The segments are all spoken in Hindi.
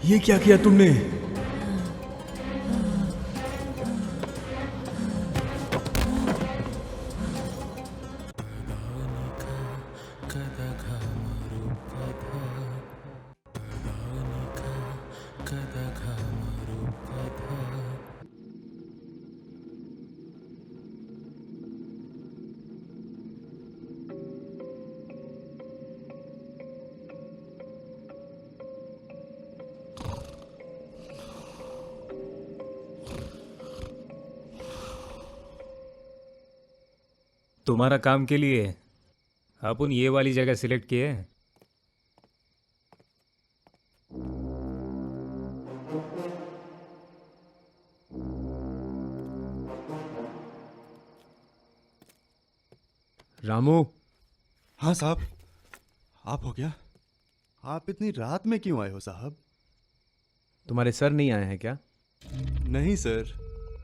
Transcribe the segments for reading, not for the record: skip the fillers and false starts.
ये क्या किया तुमने? तुम्हारा काम के लिए अपन ये वाली जगह सिलेक्ट किए। रामू। हाँ साहब, आप हो क्या? आप इतनी रात में क्यों आए हो साहब? तुम्हारे सर नहीं आए हैं क्या? नहीं सर,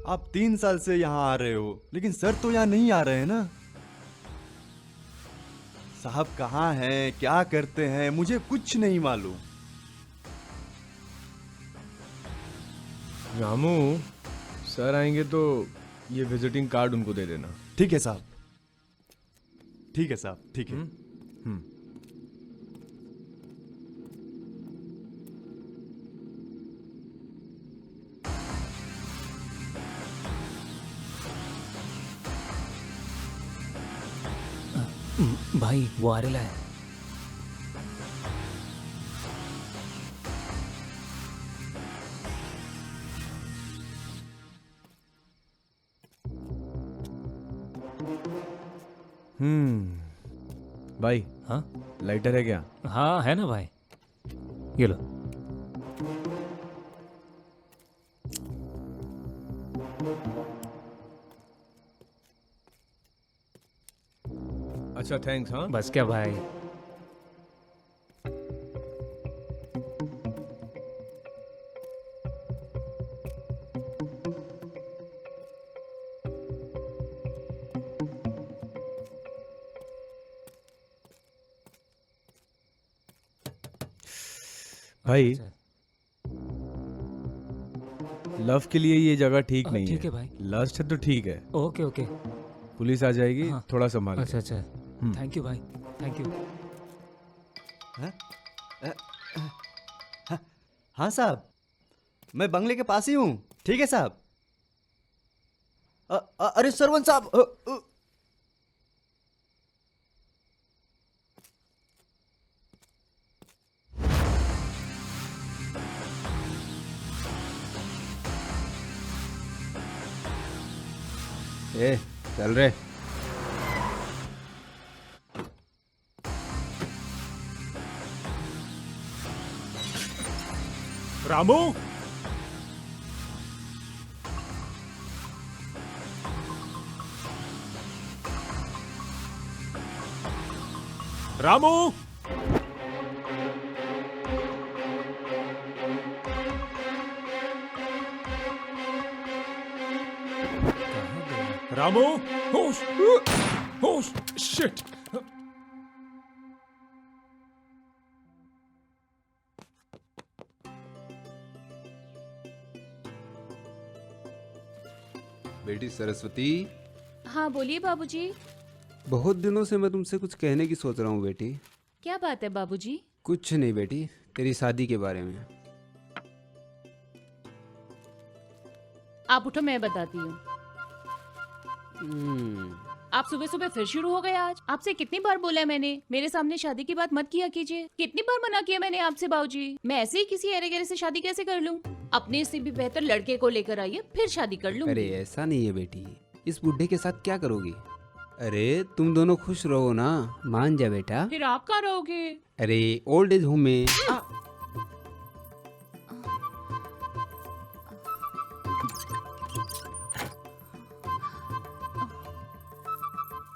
आप 3 साल से यहाँ आ रहे हो, लेकिन सर तो यहाँ नहीं आ रहे हैं ना। साहब कहाँ हैं, क्या करते हैं, मुझे कुछ नहीं मालूम। रामू, सर आएंगे तो ये विजिटिंग कार्ड उनको दे देना। ठीक है साहब, ठीक है साहब, ठीक है। भाई वो आ रहा है। भाई। हाँ लाइटर है क्या? हाँ है ना भाई, ये लो। अच्छा थैंक्स। हाँ बस क्या भाई। भाई, लव के लिए ये जगह ठीक नहीं है। ठीक है भाई। लस्ट है तो ठीक है। Okay okay. पुलिस आ जाएगी। हाँ। थोड़ा संभाल। अच्छा अच्छा, थैंक यू भाई, थैंक यू। हाँ साहब, मैं बंगले के पास ही हूँ। ठीक है साहब। अरे सरवंत साहब, ए चल रे। रामू, रामू, रामू, होश होश, शिट। बेटी सरस्वती, हाँ बोलिए बाबूजी। बहुत दिनों से मैं तुमसे कुछ कहने की सोच रहा हूँ बेटी। क्या बात है बाबूजी? कुछ नहीं बेटी, तेरी शादी के बारे में। आप उठो, मैं बताती हूँ। आप सुबह सुबह फिर शुरू हो गए आज। आपसे कितनी बार बोला है मैंने, मेरे सामने शादी की बात मत किया कीजिए। कितनी बार मना किया मैंने आपसे बाबूजी। मैं ऐसे ही किसी अरे गरे से शादी कैसे कर लूँ? अपने से भी बेहतर लड़के को लेकर आइए, फिर शादी कर लूँ। अरे ऐसा नहीं है बेटी, इस बुढ़े के साथ क्या करोगी? अरे तुम दोनों खुश रहो ना, मान जा बेटा। फिर आप कहाँ रहोगे? अरे ओल्ड एज होम में।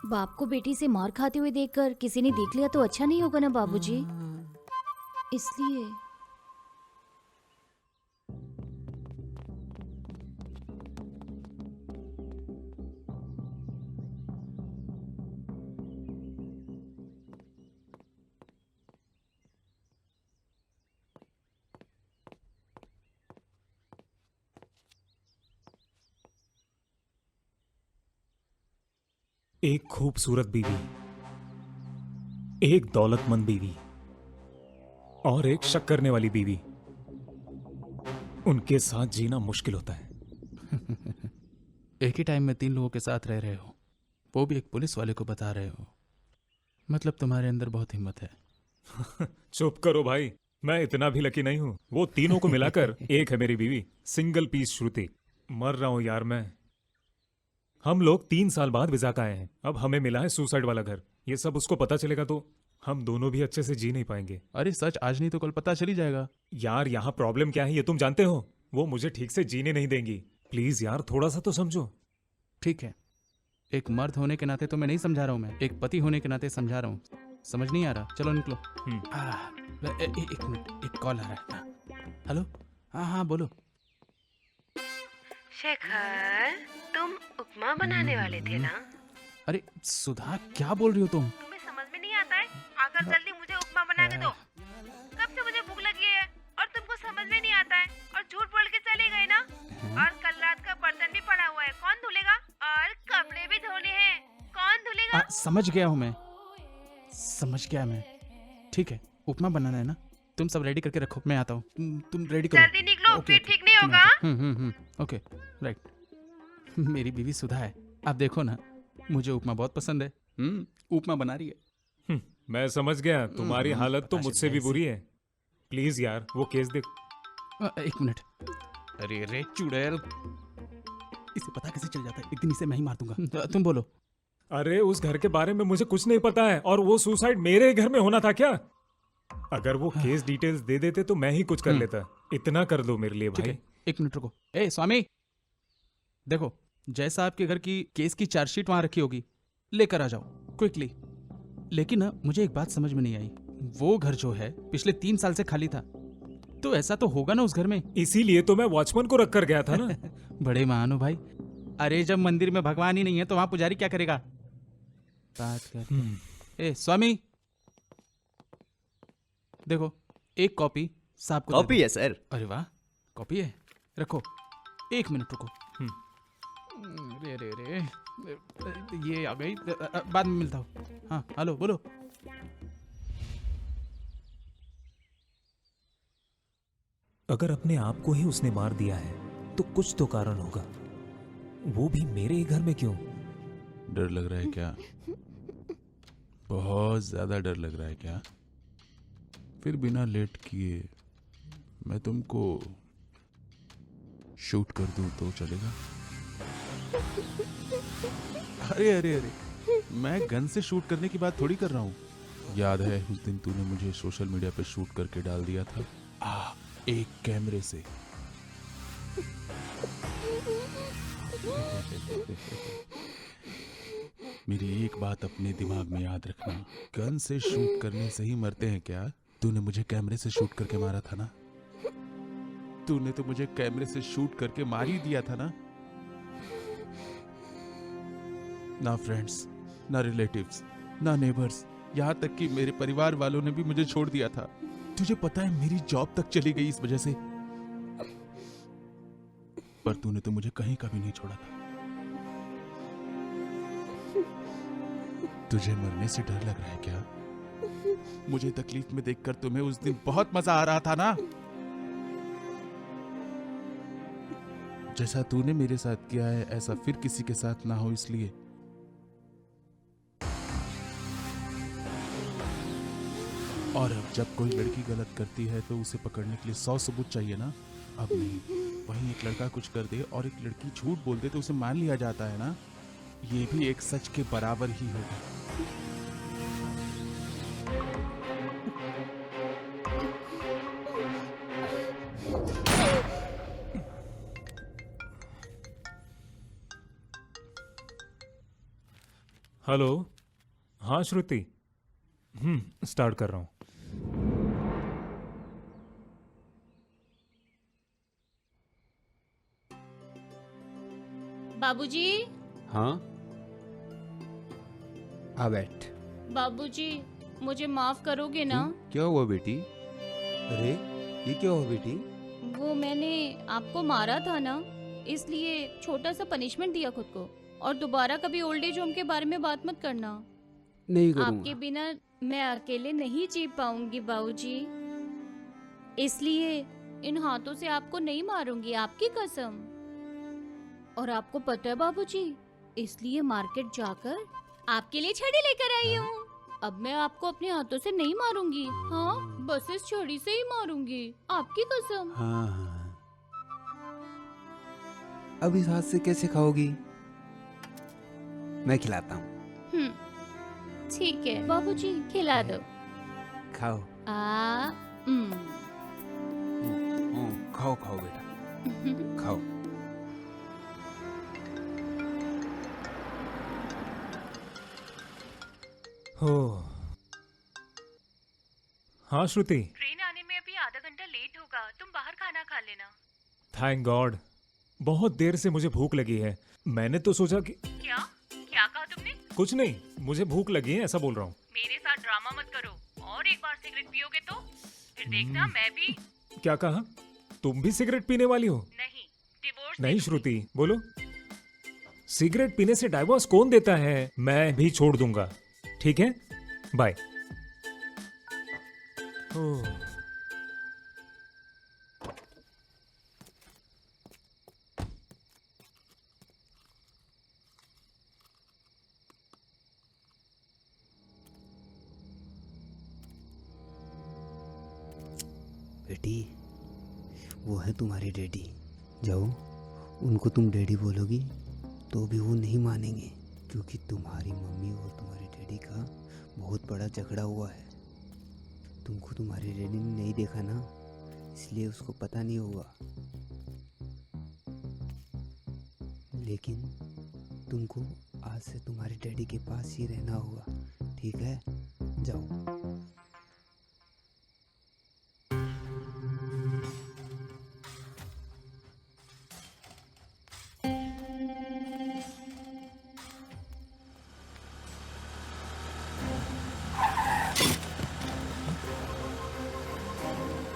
बाप को बेटी से मार खाते हुए देखकर किसी ने देख लिया तो अच्छा नहीं होगा ना बाबूजी, इसलिए। एक खूबसूरत बीवी, एक दौलतमंद बीवी और एक शक करने वाली बीवी, उनके साथ जीना मुश्किल होता है। एक ही टाइम में 3 लोगों के साथ रह रहे हो, वो भी एक पुलिस वाले को बता रहे हो। मतलब तुम्हारे अंदर बहुत हिम्मत है। चुप करो भाई, मैं इतना भी लकी नहीं हूं। वो तीनों को मिलाकर एक है मेरी बीवी, सिंगल पीस श्रुति। मर रहा हूं यार मैं। हम लोग 3 साल बाद विजाक आए हैं, अब हमें मिला है सुसाइड वाला घर। ये सब उसको पता चलेगा तो हम दोनों भी अच्छे से जी नहीं पाएंगे। अरे सच आज नहीं तो कल पता चल ही जाएगा। यार यहाँ प्रॉब्लम क्या है ये तुम जानते हो। वो मुझे ठीक से जीने नहीं देंगी। प्लीज यार थोड़ा सा तो समझो। ठीक है, एक मर्द होने के नाते तो मैं नहीं समझा रहा हूँ, मैं एक पति होने के नाते समझा रहा हूँ। समझ नहीं आ रहा, चलो निकलो। एक मिनट, एक कॉल आ रहा है। हेलो, हाँ हाँ बोलो। शेखर, तुम उपमा बनाने वाले थे ना? अरे सुधा, क्या बोल रही हो तुम? तुम्हें समझ में नहीं आता है? आकर जल्दी मुझे उपमा बना के दो। कब से मुझे भूख लगी है और तुमको समझ में नहीं आता है और झूठ बोल के चले गए ना। और कल रात का बर्तन भी पड़ा हुआ है, कौन धुलेगा? और कपड़े भी धोने हैं, कौन धुलेगा? समझ गया हूँ मैं, समझ गया मैं। ठीक है, उपमा बनाना है ना, तुम सब रेडी करके रखो, मैं आता हूँ। तुम रेडी करो, जल्दी निकलो, फिर ठीक नहीं होगा। Okay right. मेरी बीवी सुधा है, आप देखो ना, मुझे उपमा बहुत पसंद है। उपमा बना रही है। मैं समझ गया, तुम्हारी हालत तो मुझसे भी बुरी है। प्लीज यार वो केस देख। एक मिनट। अरे रे चुड़ैल, इसे पता कैसे चल जाता है? एक दिन इसे मैं ही मार दूंगा। तुम बोलो। अरे उस घर के बारे में मुझे कुछ नहीं पता है, और वो सुसाइड मेरे घर में होना था क्या? अगर वो केस डिटेल्स दे देते तो मैं ही कुछ कर लेता। इतना कर दो मेरे लिए भाई। एक मिनट रुको। ए स्वामी, देखो जैसा आपके घर की केस की चार्जशीट वहां रखी होगी, लेकर आ जाओ क्विकली। लेकिन ना मुझे एक बात समझ में नहीं आई, वो घर जो है पिछले 3 साल से खाली था, तो ऐसा तो होगा ना उस घर में। इसीलिए तो मैं वॉचमैन को रख कर गया था ना। बड़े महान हो भाई। अरे जब मंदिर में भगवान ही नहीं है तो वहां पुजारी क्या करेगा? बात करते। ए स्वामी, देखो एक कॉपी साहब को। कॉपी है सर। अरे वाह, कॉपी है, रखो। 1 मिनट रुको। अरे अरे अरे, ये आ गई, बाद में मिलता हूँ। हाँ हेलो बोलो। अगर अपने आप को ही उसने मार दिया है तो कुछ तो कारण होगा, वो भी मेरे ही घर में क्यों? डर लग रहा है क्या? बहुत ज्यादा डर लग रहा है क्या? फिर बिना लेट किए मैं तुमको शूट कर दूं तो चलेगा? अरे अरे अरे, मैं गन से शूट करने की बात थोड़ी कर रहा हूँ। याद है उस दिन तूने मुझे सोशल मीडिया पे शूट करके डाल दिया था, एक कैमरे से। मेरी एक बात अपने दिमाग में याद रखना, गन से शूट करने से ही मरते हैं क्या? तूने मुझे कैमरे से शूट करके मारा था ना? तूने तो मुझे कैमरे से शूट करके मार ही दिया था ना? ना फ्रेंड्स, ना रिलेटिव्स, ना नेबर्स, यहाँ तक कि मेरे परिवार वालों ने भी मुझे छोड़ दिया था। तुझे पता है मेरी जॉब तक चली गई इस वजह से। पर तूने तो मुझे कहीं का भी नहीं छोड़ा था। तुझे मरने से डर लग रहा है क्या? मुझे तकलीफ में देखकर तुम्हें उस दिन बहुत मजा आ रहा था ना? जैसा तूने मेरे साथ किया है ऐसा फिर किसी के साथ ना हो, इसलिए। और अब जब कोई लड़की गलत करती है तो उसे पकड़ने के लिए 100 सबूत चाहिए ना? अब नहीं, वहीं एक लड़का कुछ कर दे और एक लड़की झूठ बोल दे तो उसे मान लिया जाता है ना? ये भी एक सच के बराबर ही होगा। हेलो, हाँ श्रुति, स्टार्ट कर रहा हूँ। बाबूजी, हाँ आ बैठ। बाबूजी मुझे माफ करोगे ना? क्या हुआ बेटी? अरे ये क्या हुआ बेटी? वो मैंने आपको मारा था ना, इसलिए छोटा सा पनिशमेंट दिया खुद को, और दोबारा कभी ओल्ड एज होम के बारे में बात मत करना। नहीं आपके करूँगा। बिना मैं अकेले नहीं जी पाऊंगी बाबूजी, इसलिए इन हाथों से आपको नहीं मारूंगी, आपकी कसम। और आपको पता है बाबूजी, इसलिए मार्केट जाकर आपके लिए छड़ी लेकर आई हूँ। अब मैं आपको अपने हाथों से नहीं मारूंगी, हाँ बस इस छड़ी से ही मारूंगी, आपकी कसम। हाँ हाँ। अब इस हाथ से कैसे खाओगी? मैं खिलाता हूँ। ठीक है बाबूजी, खिला दो। खाओ। खाओ खाओ बेटा, खाओ। हो। हाँ श्रुति, ट्रेन आने में अभी आधा घंटा लेट होगा, तुम बाहर खाना खा लेना। थैंक गॉड, बहुत देर से मुझे भूख लगी है। मैंने तो सोचा कि क्या क्या कहा तुमने? कुछ नहीं, मुझे भूख लगी है ऐसा बोल रहा हूँ। मेरे साथ ड्रामा मत करो, और एक बार सिगरेट पियोगे तो फिर देखना मैं भी। क्या कहा? तुम भी सिगरेट पीने वाली हो? नहीं, डिवोर्स नहीं श्रुति, बोलो। सिगरेट पीने से डाइवोर्स कौन देता है? मैं भी छोड़ दूंगा, ठीक है? बाय। ओह। बेटी, वो है तुम्हारे डैडी। जाओ, उनको तुम डैडी बोलोगी तो भी वो नहीं मानेंगे, क्योंकि तुम्हारी मम्मी और तुम्हारे डैडी का बहुत बड़ा झगड़ा हुआ है। तुमको तुम्हारे डैडी ने नहीं देखा ना, इसलिए उसको पता नहीं होगा। लेकिन तुमको आज से तुम्हारे डैडी के पास ही रहना होगा, ठीक है? जाओ।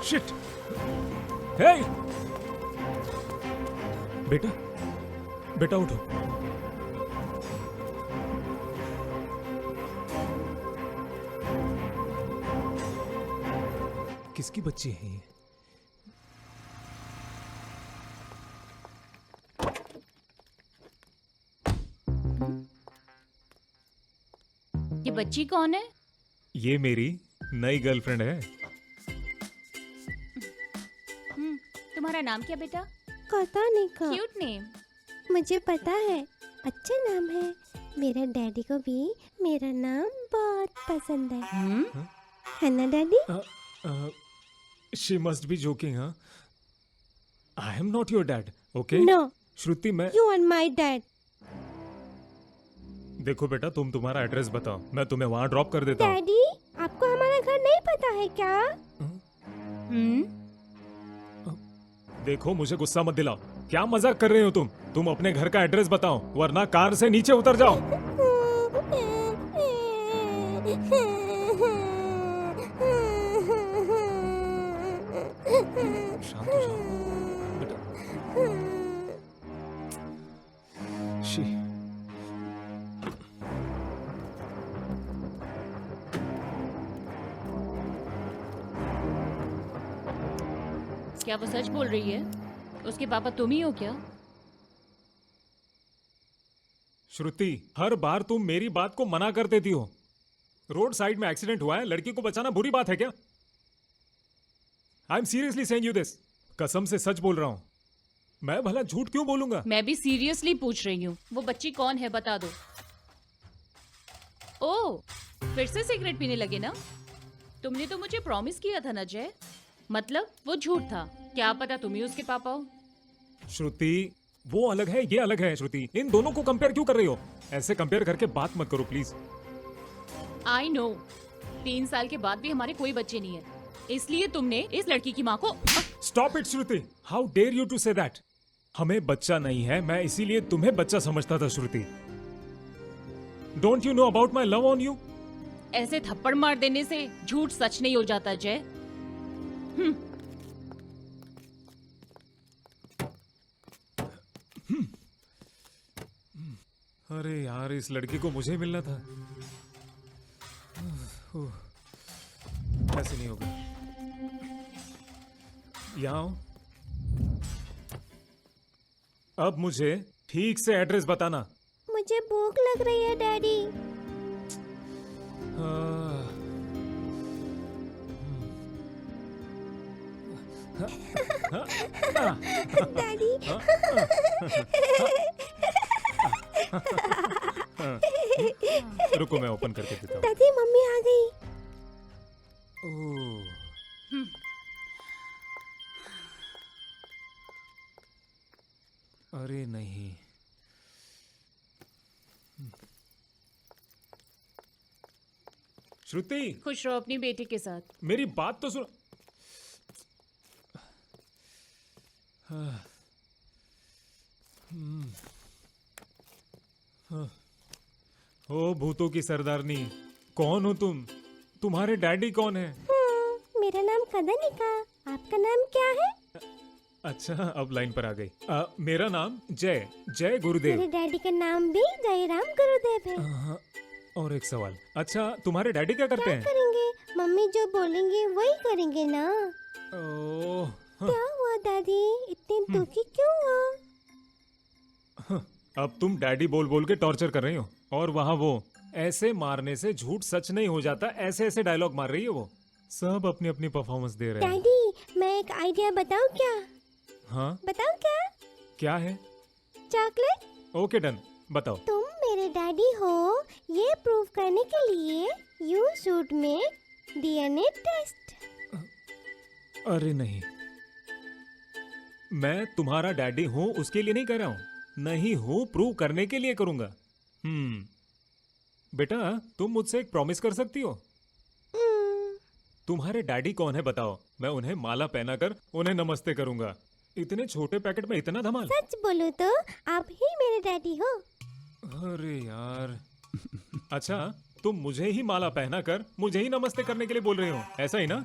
शिट! हे! बेटा, बेटा उठो। किसकी बच्ची है ये? ये बच्ची कौन है? ये मेरी नई गर्लफ्रेंड है। तुम्हारा नाम क्या बेटा? पता नहीं का, क्यूट नेम। मुझे पता है, अच्छा नाम है। मेरे डैडी को भी मेरा नाम बहुत पसंद है ना daddy? She must be joking, हाँ? I am not your dad, okay? No, Shruti, मैं यू आर माय डैड। देखो बेटा, तुम तुम्हारा एड्रेस बताओ, मैं तुम्हें वहाँ ड्रॉप कर देता हूँ। डैडी, आपको हमारा घर नहीं पता है क्या? देखो, मुझे गुस्सा मत दिलाओ। क्या मजाक कर रहे हो तुम? तुम अपने घर का एड्रेस बताओ, वरना कार से नीचे उतर जाओ। शांत हो जाओ बेटा। शी। क्या वो सच बोल रही है? उसके पापा तुम ही हो क्या? श्रुति, हर बार तुम मेरी बात को मना कर देती हो। रोड साइड में एक्सीडेंट हुआ है, लड़की को बचाना बुरी बात है क्या? I am seriously saying you this. कसम से सच बोल रहा हूं। मैं भला झूठ क्यों बोलूंगा? मैं भी सीरियसली पूछ रही हूँ, वो बच्ची कौन है बता दो। ओह, फिर से सिगरेट पीने लगे ना? तुमने तो मुझे प्रॉमिस किया था ना जय, मतलब वो झूठ था। क्या पता तुम ही उसके पापा हो। श्रुति, वो अलग है, ये अलग है। श्रुति, इन दोनों को कंपेयर क्यों कर रही हो? ऐसे कंपेयर करके बात मत करो प्लीज। आई नो, 3 साल के बाद भी हमारे कोई बच्चे नहीं है, इसलिए तुमने इस लड़की की माँ को। Stop it Shruti, how dare you to say that. हमें बच्चा नहीं है, मैं इसीलिए तुम्हें बच्चा समझता था। Shruti, don't you know about my love on you? ऐसे थप्पड़ मार देने से झूठ सच नहीं हो जाता जय। अरे यार, इस लड़की को मुझे मिलना था। ऐसे नहीं होगा। यहाँ आओ। अब मुझे ठीक से एड्रेस बताना। मुझे भूख लग रही है डैडी। डैडी। रुको, मैं ओपन करके देता हूँ। दादी मम्मी आ गई। अरे नहीं, श्रुति, खुश रहो अपनी बेटी के साथ। मेरी बात तो सुनो। ओ भूतों की सरदारनी, कौन हो तुम? तुम्हारे डैडी कौन है? मेरा नाम कदनिका। आपका नाम क्या है? अच्छा, अब लाइन पर आ गई। मेरा नाम जय, जय गुरुदेव। मेरे डैडी का नाम भी जयराम गुरुदेव है। और एक सवाल, अच्छा तुम्हारे डैडी क्या करते हैं? करेंगे, मम्मी जो बोलेंगे वही करेंगे ना। ओह, क्या हुआ दादी, इतनी दुखी क्यों हो? अब तुम डैडी बोल बोल के टॉर्चर कर रही हो, और वहाँ वो ऐसे मारने से झूठ सच नहीं हो जाता, ऐसे ऐसे डायलॉग मार रही है वो। सब अपनी अपनी परफॉर्मेंस दे रहे हैं। डैडी मैं एक आइडिया बताऊं क्या? हाँ, बताऊं क्या? क्या है? चॉकलेट। ओके डन, बताओ। तुम मेरे डैडी हो ये प्रूव करने के लिए you should make DNA test. अरे नहीं, मैं तुम्हारा डैडी हूँ उसके लिए नहीं कर रहा हूँ, नहीं हूँ प्रूव करने के लिए करूंगा। बेटा, तुम मुझसे एक प्रॉमिस कर सकती हो? तुम्हारे डैडी कौन है बताओ, मैं उन्हें माला पहनाकर उन्हें नमस्ते करूंगा। इतने छोटे पैकेट में इतना धमाल। सच बोलो तो आप ही मेरे डैडी हो। अरे यार, अच्छा तुम मुझे ही माला पहनाकर मुझे ही नमस्ते करने के लिए बोल रहे हो, ऐसा ही ना?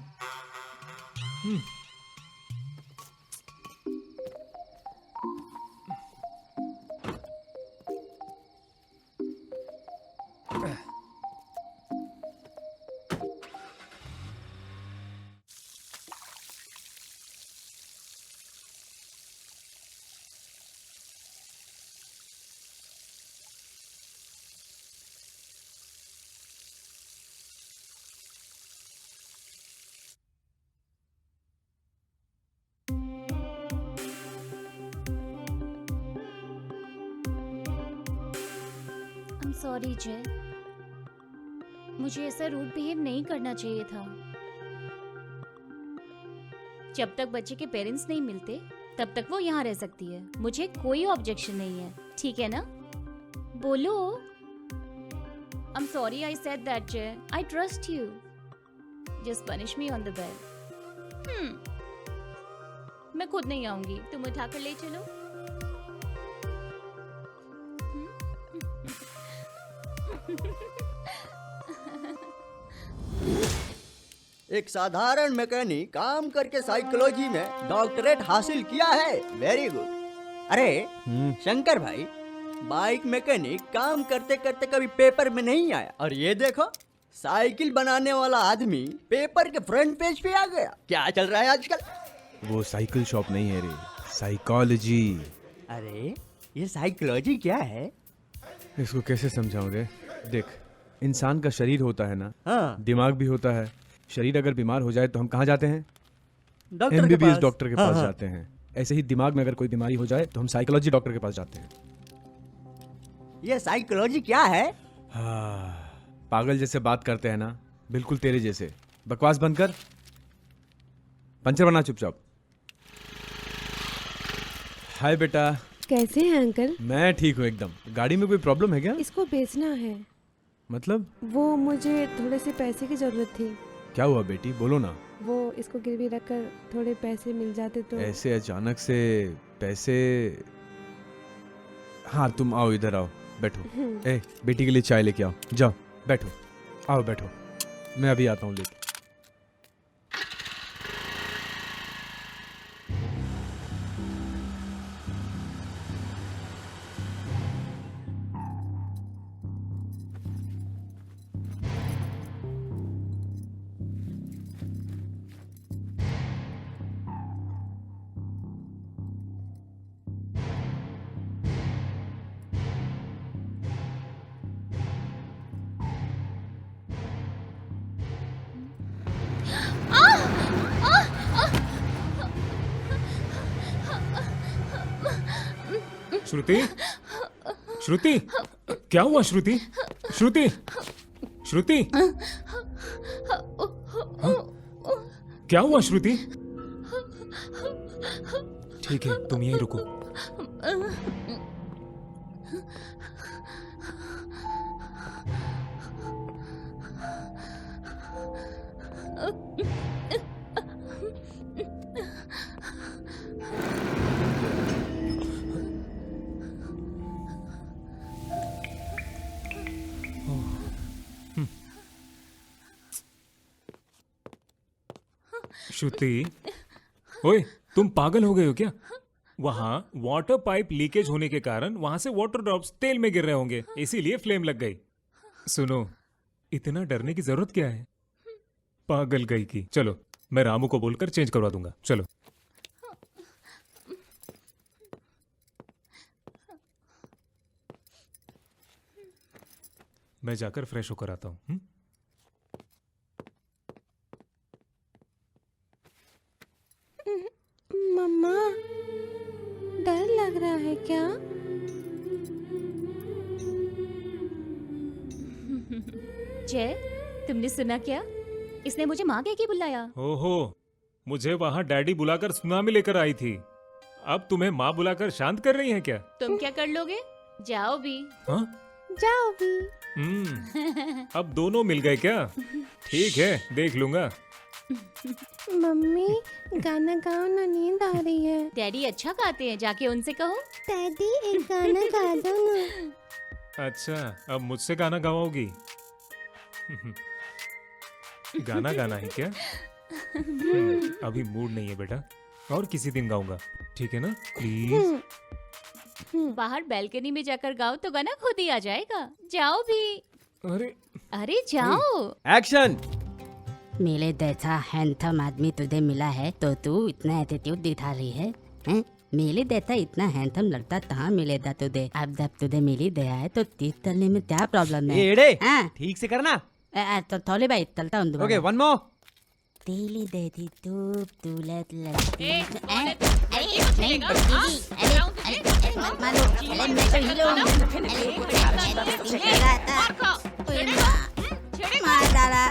सॉरी जय, मुझे ऐसा रूड बिहेव नहीं करना चाहिए था। जब तक बच्चे के पेरेंट्स नहीं मिलते तब तक वो यहाँ रह सकती है, मुझे कोई ऑब्जेक्शन नहीं है, ठीक है ना? बोलो। I'm sorry I said that जय, I trust you. Just punish me on the bed. मैं खुद नहीं आऊंगी, तुम उठाकर ले चलो। एक साधारण मैकेनिक काम करके साइकोलॉजी में डॉक्टरेट हासिल किया है। Very good. अरे शंकर भाई, बाइक मैकेनिक काम करते करते कभी पेपर में नहीं आया, और ये देखो साइकिल बनाने वाला आदमी पेपर के फ्रंट पेज पे आ गया। क्या चल रहा है आजकल? वो साइकिल शॉप नहीं है रे, साइकोलॉजी। अरे ये साइकोलॉजी क्या है? इसको कैसे समझाऊं रे? देख, इंसान का शरीर होता है ना, हाँ। दिमाग भी होता है। शरीर अगर बीमार हो जाए तो हम कहाँ जाते हैं? डॉक्टर के MBBS पास। डॉक्टर के हाँ, पास हाँ। जाते हैं। ऐसे ही दिमाग में अगर कोई बीमारी हो जाए तो हम साइकोलॉजी डॉक्टर के पास जाते हैं। ये साइकोलॉजी क्या है? हाँ, पागल जैसे बात करते हैं ना, बिल्कुल तेरे जैसे। बकवास बंद कर, पंचर बना चुपचाप। हाय बेटा। कैसे हैं अंकल? मैं ठीक हूँ एकदम। गाड़ी में कोई प्रॉब्लम है क्या? इसको बेचना है। मतलब? वो मुझे थोड़े से पैसे की जरूरत थी। क्या हुआ बेटी, बोलो ना। वो इसको गिरवी रखकर थोड़े पैसे मिल जाते तो। ऐसे अचानक से पैसे? हाँ तुम आओ, इधर आओ, बैठो। ए बेटी के लिए चाय लेके आओ, जाओ बैठो, आओ बैठो, मैं अभी आता हूँ लेके। श्रुति, श्रुति, क्या हुआ श्रुति? श्रुति, श्रुति, हाँ? क्या हुआ श्रुति? ठीक है, तुम यहीं रुको। श्रुति, ओए, तुम पागल हो गए हो क्या? वहां वाटर पाइप लीकेज होने के कारण वहां से वाटर ड्रॉप्स तेल में गिर रहे होंगे, इसीलिए फ्लेम लग गई। सुनो, इतना डरने की जरूरत क्या है? पागल गई की। चलो, मैं रामू को बोलकर चेंज करवा दूंगा। चलो। मैं जाकर फ्रेश होकर आता हूँ। मम्मा, डर लग रहा है क्या? जय, तुमने सुना क्या? इसने मुझे माँ कह के बुलाया। ओहो, मुझे वहां डैडी बुलाकर सुनामी लेकर आई थी। अब तुम्हें माँ बुलाकर शांत कर रही है क्या? तुम क्या कर लोगे? जाओ भी। हाँ? जाओ भी। अब दोनों मिल गए क्या? ठीक है, देख लूंगा। मम्मी, गाना गाओ ना, नींद आ रही है। डैडी अच्छा गाते हैं, जाके उनसे कहो। डैडी, एक गाना गा दो ना। अच्छा, अब मुझसे गाना गवाओगी? गाना गाना है क्या? अभी मूड नहीं है बेटा, और किसी दिन गाऊंगा, ठीक है ना? प्लीज। बाहर बैल्कनी में जाकर गाओ तो गाना खुद ही आ जाएगा। जाओ भी। अरे जाओ। एक्शन। मेरे जैसा हैंडसम आदमी तुझे मिला है तो तू इतना एटीट्यूड दिखा रही है, हैं? मेरे जैसा इतना हैंडसम लगता कहाँ मिलेगा तुझे? अब जब तुझे मिली दया है तो तीस चलने में क्या प्रॉब्लम है? एड़े, ठीक से करना। तो थोड़े भाई चलता हूँ। Okay, one more. तेली दे दी तू लत लगी। अरे मानो, अरे मैं तो हीरो हूँ। मार डाला,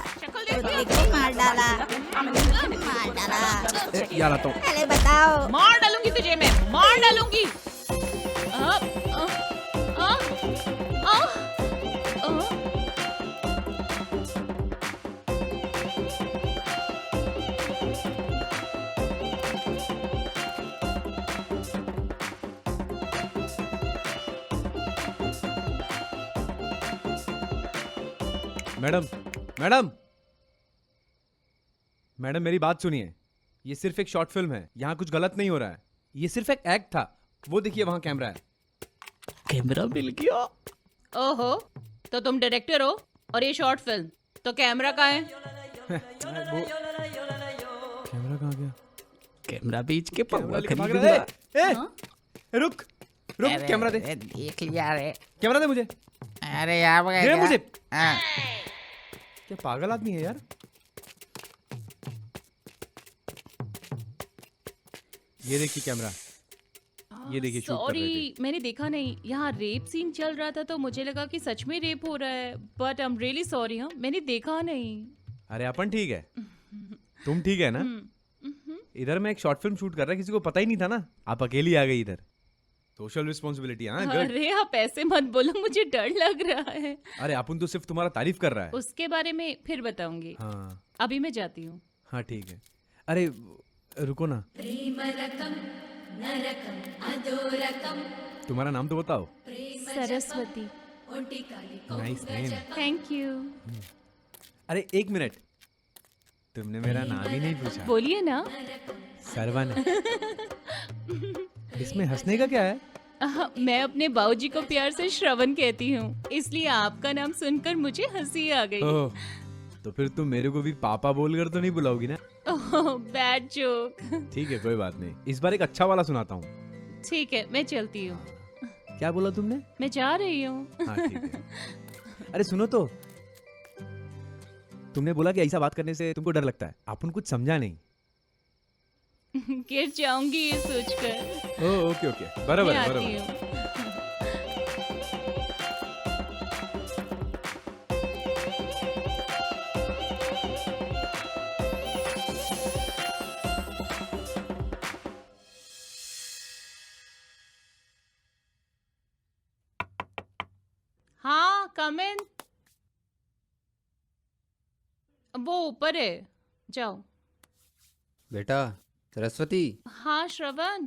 मार डाला, मार डाला। यार आता हूँ। अरे बताओ। मार डालूंगी तुझे मैं, मार डालूंगी। मैडम, मैडम, मैडम, मेरी बात सुनिए। ये सिर्फ एक शॉर्ट फिल्म है, यहाँ कुछ गलत नहीं हो रहा है। ये सिर्फ एक एक्ट था। वो देखिए, वहाँ कैमरा है। कैमरा मिल गया। ओहो, तो तुम डायरेक्टर हो और ये शॉर्ट फिल्म, तो कैमरा कहाँ है? कैमरा कहाँ गया? कैमरा बेच के कैमरा लेके भाग रहा है। रुक, रुक, कैमरा दे। देख लिया रे। कैमरा दे मुझे। अरे यार, दे मुझे। क्या पागल आदमी है यार। ये देखिए कैमरा, ये देखिए शूट कर रहे थे। सॉरी, मैंने देखा नहीं। यहाँ रेप सीन चल रहा था तो मुझे लगा कि सच में रेप हो रहा है, but I am really sorry. हाँ, मैंने देखा नहीं। अरे अपन ठीक है, तुम ठीक है ना? इधर मैं एक शॉर्ट फिल्म शूट कर रहा, किसी को पता ही नहीं था ना। आप अकेली आ गई इधर। Social responsibility. हाँ, गुड। अरे आप ऐसे मत बोलो, मुझे डर लग रहा है। अरे अपन तो सिर्फ तुम्हारा तारीफ कर रहा है। उसके बारे में फिर बताऊंगी। हाँ, अभी मैं जाती हूँ। हाँ ठीक है। अरे रुको ना, तुम्हारा नाम तो बताओ। Saraswati. Nice name. Thank you. अरे एक मिनट, तुमने मेरा नाम ही नहीं पूछा। बोलिए ना। सरवन। इसमें हंसने का क्या है? मैं अपने बाबूजी को प्यार से श्रवण कहती हूँ, इसलिए आपका नाम सुनकर मुझे हंसी आ गई। ओह, तो फिर तुम मेरे को भी पापा बोलकर तो नहीं बुलाओगी ना? ओह, बैड जोक। ठीक है, कोई बात नहीं। इस बार एक अच्छा वाला सुनाता हूँ। ठीक है, मैं चलती हूँ। क्या बोला तुमने? मैं जा रही हूँ। हाँ ठीक है। अरे सुनो तो, तुमने बोला कि ऐसा बात करने से तुमको डर लगता है। अपन कुछ समझा नहीं। गिर जाऊंगी ये सोचकर। ओ ओके ओके बराबर मैं है, आती बराबर है। हूँ। हाँ कम इन। वो ऊपर है, जाओ। बेटा सरस्वती। हाँ श्रवण,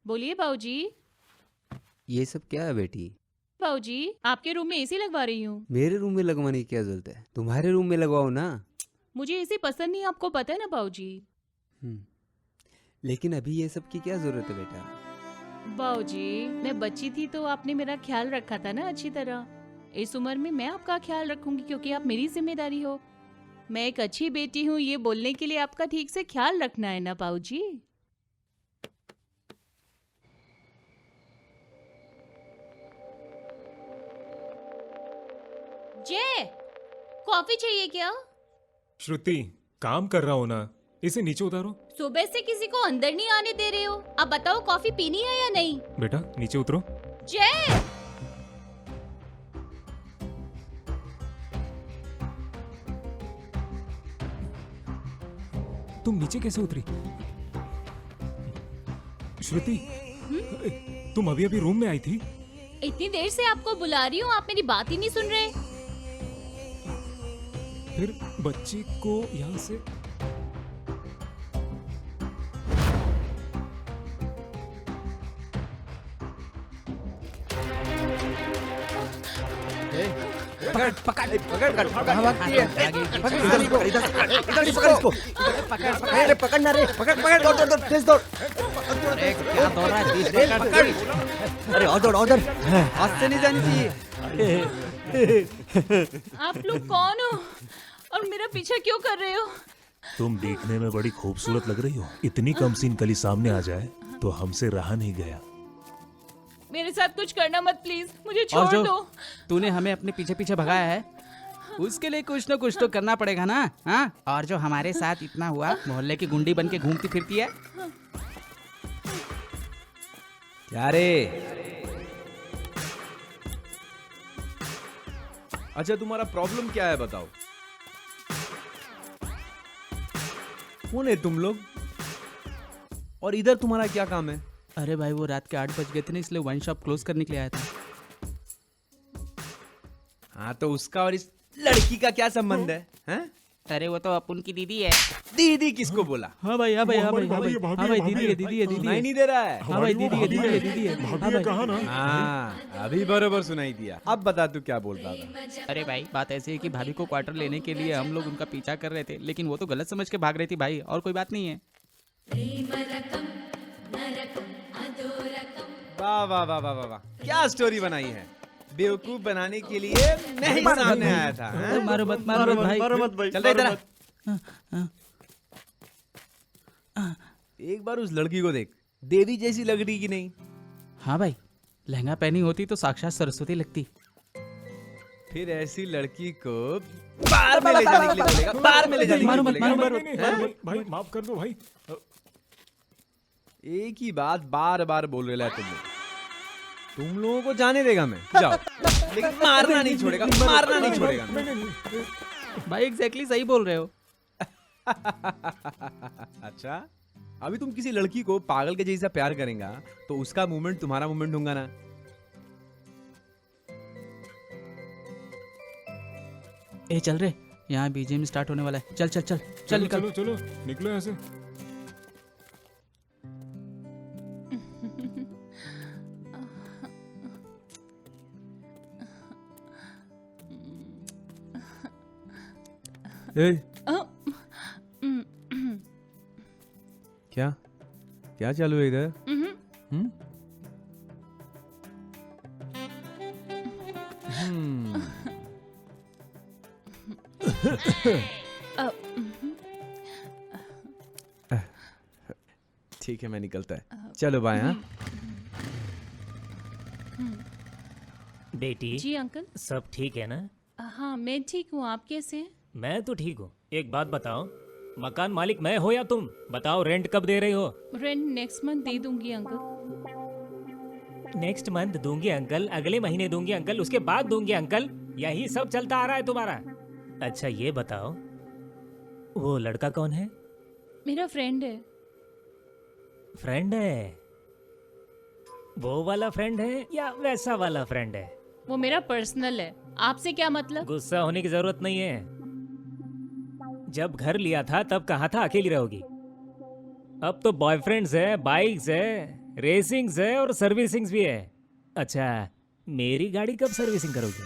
बोलिए बाबूजी। ये सब क्या है बेटी? बाबूजी आपके रूम में एसी लगवा रही हूँ। मेरे रूम में लगवाने की क्या जरूरत है? तुम्हारे रूम में लगवाओ ना। मुझे एसी पसंद नहीं, आपको पता है ना बाबूजी। लेकिन अभी ये सब की क्या जरूरत है बेटा? बाबूजी मैं बच्ची थी तो आपने मेरा ख्याल रखा था ना अच्छी तरह। इस उम्र में मैं आपका ख्याल रखूंगी क्योंकि आप मेरी जिम्मेदारी हो। मैं एक अच्छी बेटी हूँ ये बोलने के लिए आपका ठीक से ख्याल रखना है ना बाबूजी। जय, कॉफी चाहिए क्या? श्रुति काम कर रहा हूँ ना, इसे नीचे उतारो। सुबह से किसी को अंदर नहीं आने दे रहे हो। अब बताओ कॉफी पीनी है या नहीं? बेटा नीचे उतरो। जय, तुम नीचे कैसे उतरी? श्रुति तुम अभी अभी रूम में आई थी? इतनी देर से आपको बुला रही हूँ, आप मेरी बात ही नहीं सुन रहे। फिर बच्चे को यहाँ से पकड़ पकड़ पकड़ कर कहाँ भागती है? पकड़ इधर इसको पकड़ पकड़ पकड़ना रे, पकड़ पकड़ दौड़ दौड़ तेज दौड़। अरे क्या दौड़ रहा है? बीच में पकड़। अरे और दौड़ और दौड़। हाथ से नहीं जानी चाहिए। आप लोग कौन हो और मेरा पीछा क्यों कर रहे हो? तुम देखने में बड़ी खूबसूरत लग रही हो। इतनी कम सीन कली सामने आ जाए तो हमसे रहा नहीं गया। मेरे साथ कुछ करना मत प्लीज, मुझे और छोड़ जो दो। तूने हमें अपने पीछे पीछे भगाया है उसके लिए कुछ न कुछ तो करना पड़ेगा ना। हाँ, और जो हमारे साथ इतना हुआ, मोहल्ले की गुंडी बन के घूमती फिरती है। क्या रे? अच्छा तुम्हारा प्रॉब्लम क्या है बताओ? कौन है तुम लोग और इधर तुम्हारा क्या काम है? अरे भाई वो रात के 8 बज गए थे ना, इसलिए वाइन शॉप क्लोज करने के लिए आया था। हाँ तो उसका और इस लड़की का क्या संबंध है? हैं? अरे वो तो अपन की दीदी है। दीदी किसको बोला? हाँ भाई, हाँ भाई, हाँ भाई, हाँ भाई, हाँ भाई, दीदी है, दीदी है, दीदी सुनाई है। नहीं दे रहा है? हाँ भाई, दीदी है, दीदी है, दीदी है। हाँ भाई। हाँ अभी बरोबर सुनाई दिया। अब बता तू क्या बोल रहा था? अरे भाई बात ऐसी है कि भाभी को क्वार्टर लेने के लिए हम लोग उनका पीछा कर रहे थे, लेकिन वो तो गलत समझ के भाग रही थी भाई, और कोई बात नहीं है। वाह वाह वाह वाह वाह वाह, क्या स्टोरी बनाई है। बेवकूफ बनाने के लिए मैं ही सामने आया था। हैं? मारो मत, मारो मत भाई। मारो मत भाई। चल इधर आ। एक बार उस लड़की को देख, देवी जैसी लग रही कि नहीं? हाँ भाई, लहंगा पहनी होती तो साक्षात सरस्वती लगती। फिर ऐसी लड़की को बाहर में ले जाने के लिए बोलेगा, बाहर में ले जाने के लिए बोलेगा। भाई माफ कर दो भाई। एक ही बात बार बार बोल रहे है तुम लोग। तुम लोगों को जाने देगा मैं, जाओ, लेकिन मारना नहीं छोड़ेगा, मारना नहीं छोड़ेगा मैं। भाई एग्जैक्टली सही बोल रहे हो। अच्छा अभी तुम किसी लड़की को पागल के जैसा प्यार करेगा तो उसका मूवमेंट तुम्हारा मूवमेंट होगा ना? ए चल रे, यहाँ बीजेएम स्टार्ट होने वाला है। चल चल चल चल निकल। चलो चलो निकलो ऐसे। क्या क्या चालू है इधर? ठीक है मैं निकलता है। चलो बाय। हाँ बेटी जी अंकल। सब ठीक है ना? हाँ मैं ठीक हूँ, आप कैसे हैं? मैं तो ठीक हूँ। एक बात बताओ, मकान मालिक मैं हो या तुम? बताओ रेंट कब दे रही हो? रेंट नेक्स्ट मंथ दे दूंगी अंकल। नेक्स्ट मंथ दूंगी अंकल, अगले महीने दूंगी अंकल, उसके बाद दूंगी अंकल, यही सब चलता आ रहा है तुम्हारा। अच्छा ये बताओ, वो लड़का कौन है? मेरा फ्रेंड है। फ्रेंड है? वो वाला फ्रेंड है या वैसा वाला फ्रेंड है? वो मेरा पर्सनल है, आपसे क्या मतलब? गुस्सा होने की जरूरत नहीं है। जब घर लिया था तब कहा था अकेली रहोगी। अब तो बॉयफ्रेंड्स है, बाइक्स है, रेसिंग्स है और सर्विसिंग्स भी है। अच्छा मेरी गाड़ी कब सर्विसिंग करोगे?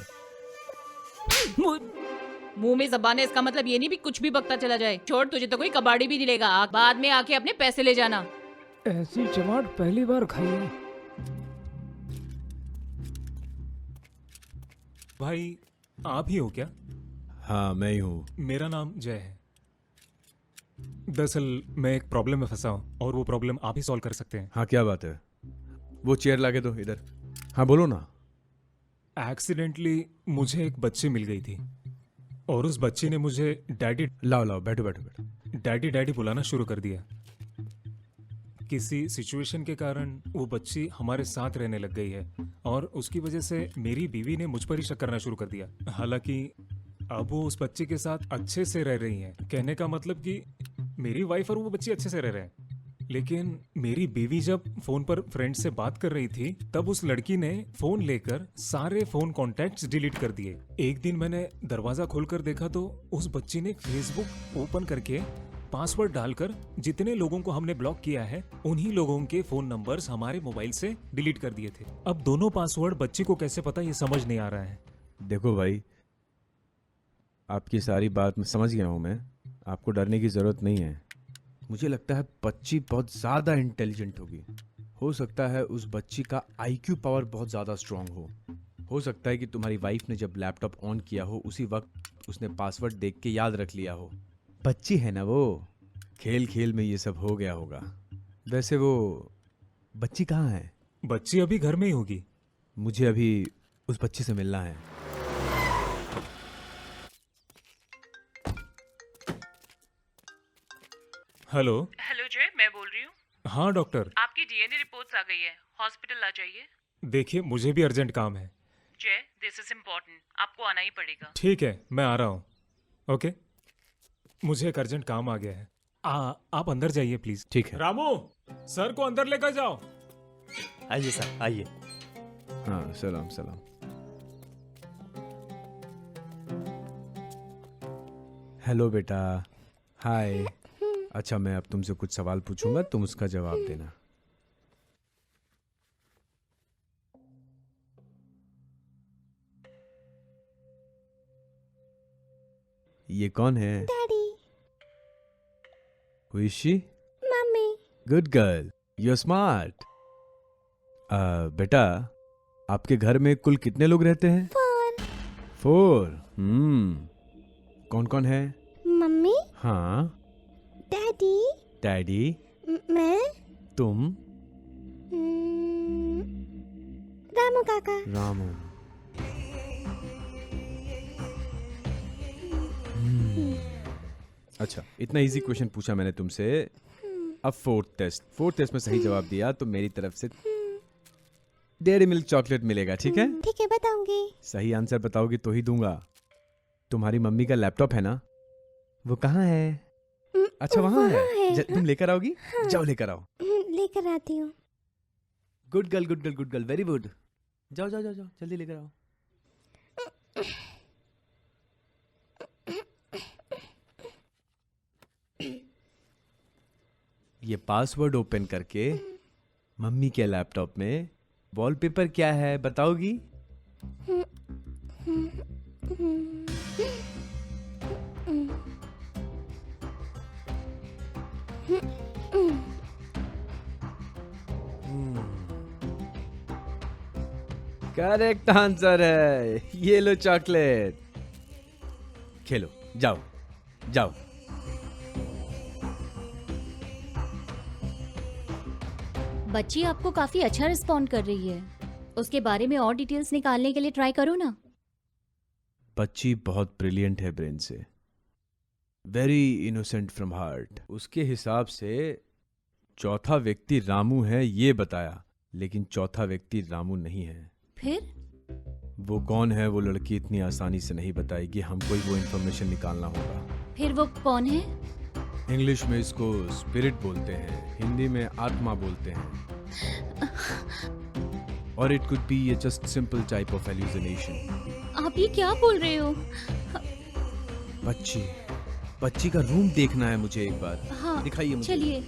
मुंह में जबान है, इसका मतलब ये नहीं भी कुछ भी बकता चला जाए। छोड़, तुझे तो कोई कबाड़ी भी नहीं लेगा, बाद में आके अपने पैसे ले जाना। ऐसी चमाट पहली बार खाई है। भाई आप ही हो क्या? हाँ मैं ही हूँ। मेरा नाम जय है। दरअसल मैं एक प्रॉब्लम में फंसा हूँ और वो प्रॉब्लम आप ही सॉल्व कर सकते हैं। हाँ क्या बात है? वो चेयर लाके दो इधर। हाँ बोलो ना। एक्सीडेंटली मुझे एक बच्ची मिल गई थी और उस बच्ची ने मुझे डैडी लाओ लाओ, बैठो बैठो बैठो। डैडी डैडी बुलाना शुरू कर दिया। किसी सिचुएशन के कारण वो बच्ची हमारे साथ रहने लग गई है और उसकी वजह से मेरी बीवी ने मुझ पर ही शक करना शुरू कर दिया। हालांकि अब वो उस बच्ची के साथ अच्छे से रह रही हैं। कहने का मतलब कि मेरी वाइफ और वो बच्ची अच्छे से रह रहे हैं। लेकिन मेरी बीवी जब फोन पर फ्रेंड से बात कर रही थी तब उस लड़की ने फोन लेकर सारे फोन कॉन्टैक्ट्स डिलीट कर दिए। एक दिन मैंने दरवाजा खोलकर देखा तो उस बच्ची ने फेसबुक ओपन करके पासवर्ड डालकर जितने लोगों को हमने ब्लॉक किया है उन्हीं लोगों के फोन नंबर्स हमारे मोबाइल से डिलीट कर दिए थे। अब दोनों पासवर्ड बच्ची को कैसे पता ये समझ नहीं आ रहा है। देखो भाई, आपकी सारी बात मैं समझ गया हूँ। मैं आपको डरने की ज़रूरत नहीं है। मुझे लगता है बच्ची बहुत ज़्यादा इंटेलिजेंट होगी। हो सकता है उस बच्ची का आईक्यू पावर बहुत ज़्यादा स्ट्रांग हो सकता है कि तुम्हारी वाइफ ने जब लैपटॉप ऑन किया हो उसी वक्त उसने पासवर्ड देख के याद रख लिया हो। बच्ची है ना वो, खेल खेल में ये सब हो गया होगा। वैसे वो बच्ची कहाँ है? बच्ची अभी घर में ही होगी। मुझे अभी उस बच्ची से मिलना है। हेलो हेलो जय, मैं बोल रही हूँ। हाँ डॉक्टर, आपकी डीएनए रिपोर्ट्स आ गई है, हॉस्पिटल आ जाइए। देखिए मुझे भी अर्जेंट काम है। जय, दिस इज इम्पोर्टेंट, आपको आना ही पड़ेगा। ठीक है मैं आ रहा हूँ। ओके, मुझे एक अर्जेंट काम आ गया है। आप अंदर जाइए प्लीज। ठीक है। रामू सर को अंदर लेकर जाओ। आइए सर आइए। हाँ सलाम सलाम। हेलो बेटा। हाय। अच्छा मैं अब तुमसे कुछ सवाल पूछूंगा, तुम उसका जवाब देना। ये कौन है? Daddy. Who is she? Mummy. Good girl. You're smart. बेटा, आपके घर में कुल कितने लोग रहते हैं? 4. कौन कौन है? मम्मी। हाँ। डैडी। डैडी। मैं। तुम। रामू काका। रामू। अच्छा, इतना इजी क्वेश्चन पूछा मैंने तुमसे। अब फोर्थ टेस्ट में सही जवाब दिया तो मेरी तरफ से डेयरी मिल्क चॉकलेट मिलेगा। ठीक है? ठीक है, बताऊंगी। सही आंसर बताओगी तो ही दूंगा। तुम्हारी मम्मी का लैपटॉप है ना, वो कहाँ है? अच्छा वहाँ है। तुम लेकर आओगी? हाँ। जाओ लेकर आओ। लेकर आती हूँ। Good girl good girl good girl, very good. जाओ जाओ जाओ जाओ, जल्दी लेकर आओ। ये पासवर्ड ओपन करके मम्मी के लैपटॉप में वॉलपेपर क्या है बताओगी? करेक्ट आंसर है। ये लो चॉकलेट, खेलो। जाओ जाओ। बच्ची आपको काफी अच्छा रिस्पॉन्ड कर रही है। उसके बारे में और डिटेल्स निकालने के लिए ट्राई करो ना। बच्ची बहुत ब्रिलियंट है ब्रेन से। Very innocent from heart. उसके हिसाब से चौथा व्यक्ति रामू है ये बताया, लेकिन चौथा व्यक्ति रामू नहीं है। फिर वो कौन है वो लड़की इतनी आसानी से नहीं बताएगी, हमको ही वो इन्फॉर्मेशन निकालना होगा। फिर वो कौन है? इंग्लिश में इसको स्पिरिट बोलते हैं, हिंदी में आत्मा बोलते हैं, और it could be A just simple type of hallucination. आप ये क्या बोल रहे हो? बच्ची का रूम देखना है मुझे एक बार। हाँ, दिखाइए मुझे। चलिए।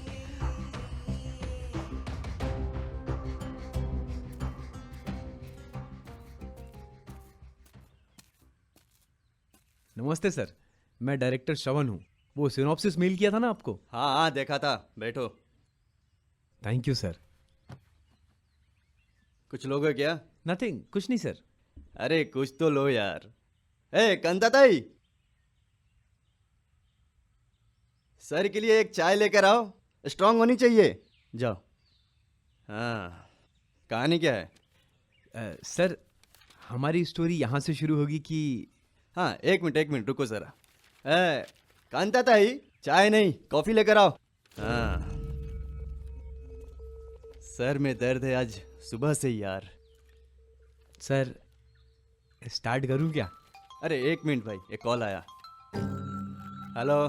नमस्ते सर, मैं डायरेक्टर श्रवण हूँ। वो सिनॉप्सिस मेल किया था ना आपको? हाँ हाँ देखा था, बैठो। Thank you sir. कुछ लोगे क्या? नथिंग, कुछ नहीं सर। अरे कुछ तो लो यार। ए कंताताई, सर के लिए एक चाय लेकर आओ, स्ट्रांग होनी चाहिए। जाओ। हाँ, कहानी क्या है? सर हमारी स्टोरी यहाँ से शुरू होगी कि? हाँ एक मिनट रुको जरा। कांताताई, चाय नहीं कॉफी लेकर आओ। हाँ, सर में दर्द है आज सुबह से यार। सर स्टार्ट करूं क्या? अरे एक मिनट भाई, एक कॉल आया। हेलो।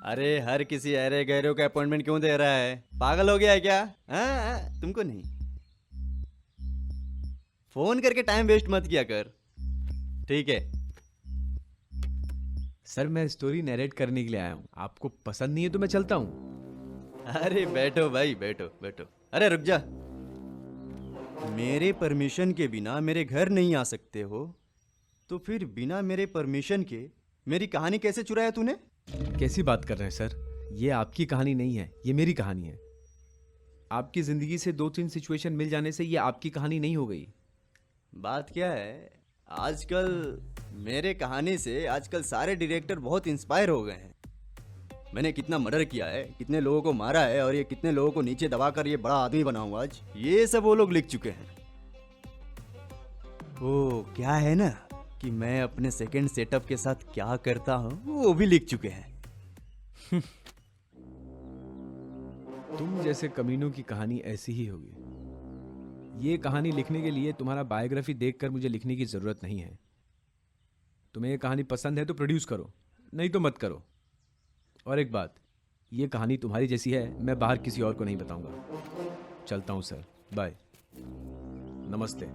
अरे हर किसी अरे गहरे का अपॉइंटमेंट क्यों दे रहा है? पागल हो गया है क्या? हाँ, तुमको नहीं। फोन करके टाइम वेस्ट मत किया कर, ठीक है? सर मैं स्टोरी नरेट करने के लिए आया हूँ, आपको पसंद नहीं है तो मैं चलता हूँ। अरे बैठो भाई, बैठो बैठो। अरे रुक जा, मेरे परमिशन के बिना मेरे घर नहीं आ सकते हो, तो फिर बिना मेरे परमिशन के मेरी कहानी कैसे चुराया तूने? कैसी बात कर रहे हैं सर? ये आपकी कहानी नहीं है, ये मेरी कहानी है। आपकी जिंदगी से 2-3 सिचुएशन मिल जाने से ये आपकी कहानी नहीं हो गई। बात क्या है, आजकल मेरे कहानी से आजकल सारे डायरेक्टर बहुत इंस्पायर हो गए हैं। मैंने कितना मर्डर किया है, कितने लोगों को मारा है, और ये कितने लोगों को नीचे दबाकर ये बड़ा आदमी बनाऊंगा आज, ये सब वो लोग लिख चुके हैं। ओ क्या है ना कि मैं अपने सेकंड सेटअप के साथ क्या करता हूँ वो भी लिख चुके हैं। तुम जैसे कमीनों की कहानी ऐसी ही होगी। ये कहानी लिखने के लिए तुम्हारा बायोग्राफी देखकर मुझे लिखने की जरूरत नहीं है। तुम्हें ये कहानी पसंद है तो प्रोड्यूस करो, नहीं तो मत करो। और एक बात, ये कहानी तुम्हारी जैसी है, मैं बाहर किसी और को नहीं बताऊंगा। चलता हूं सर, बाय, नमस्ते।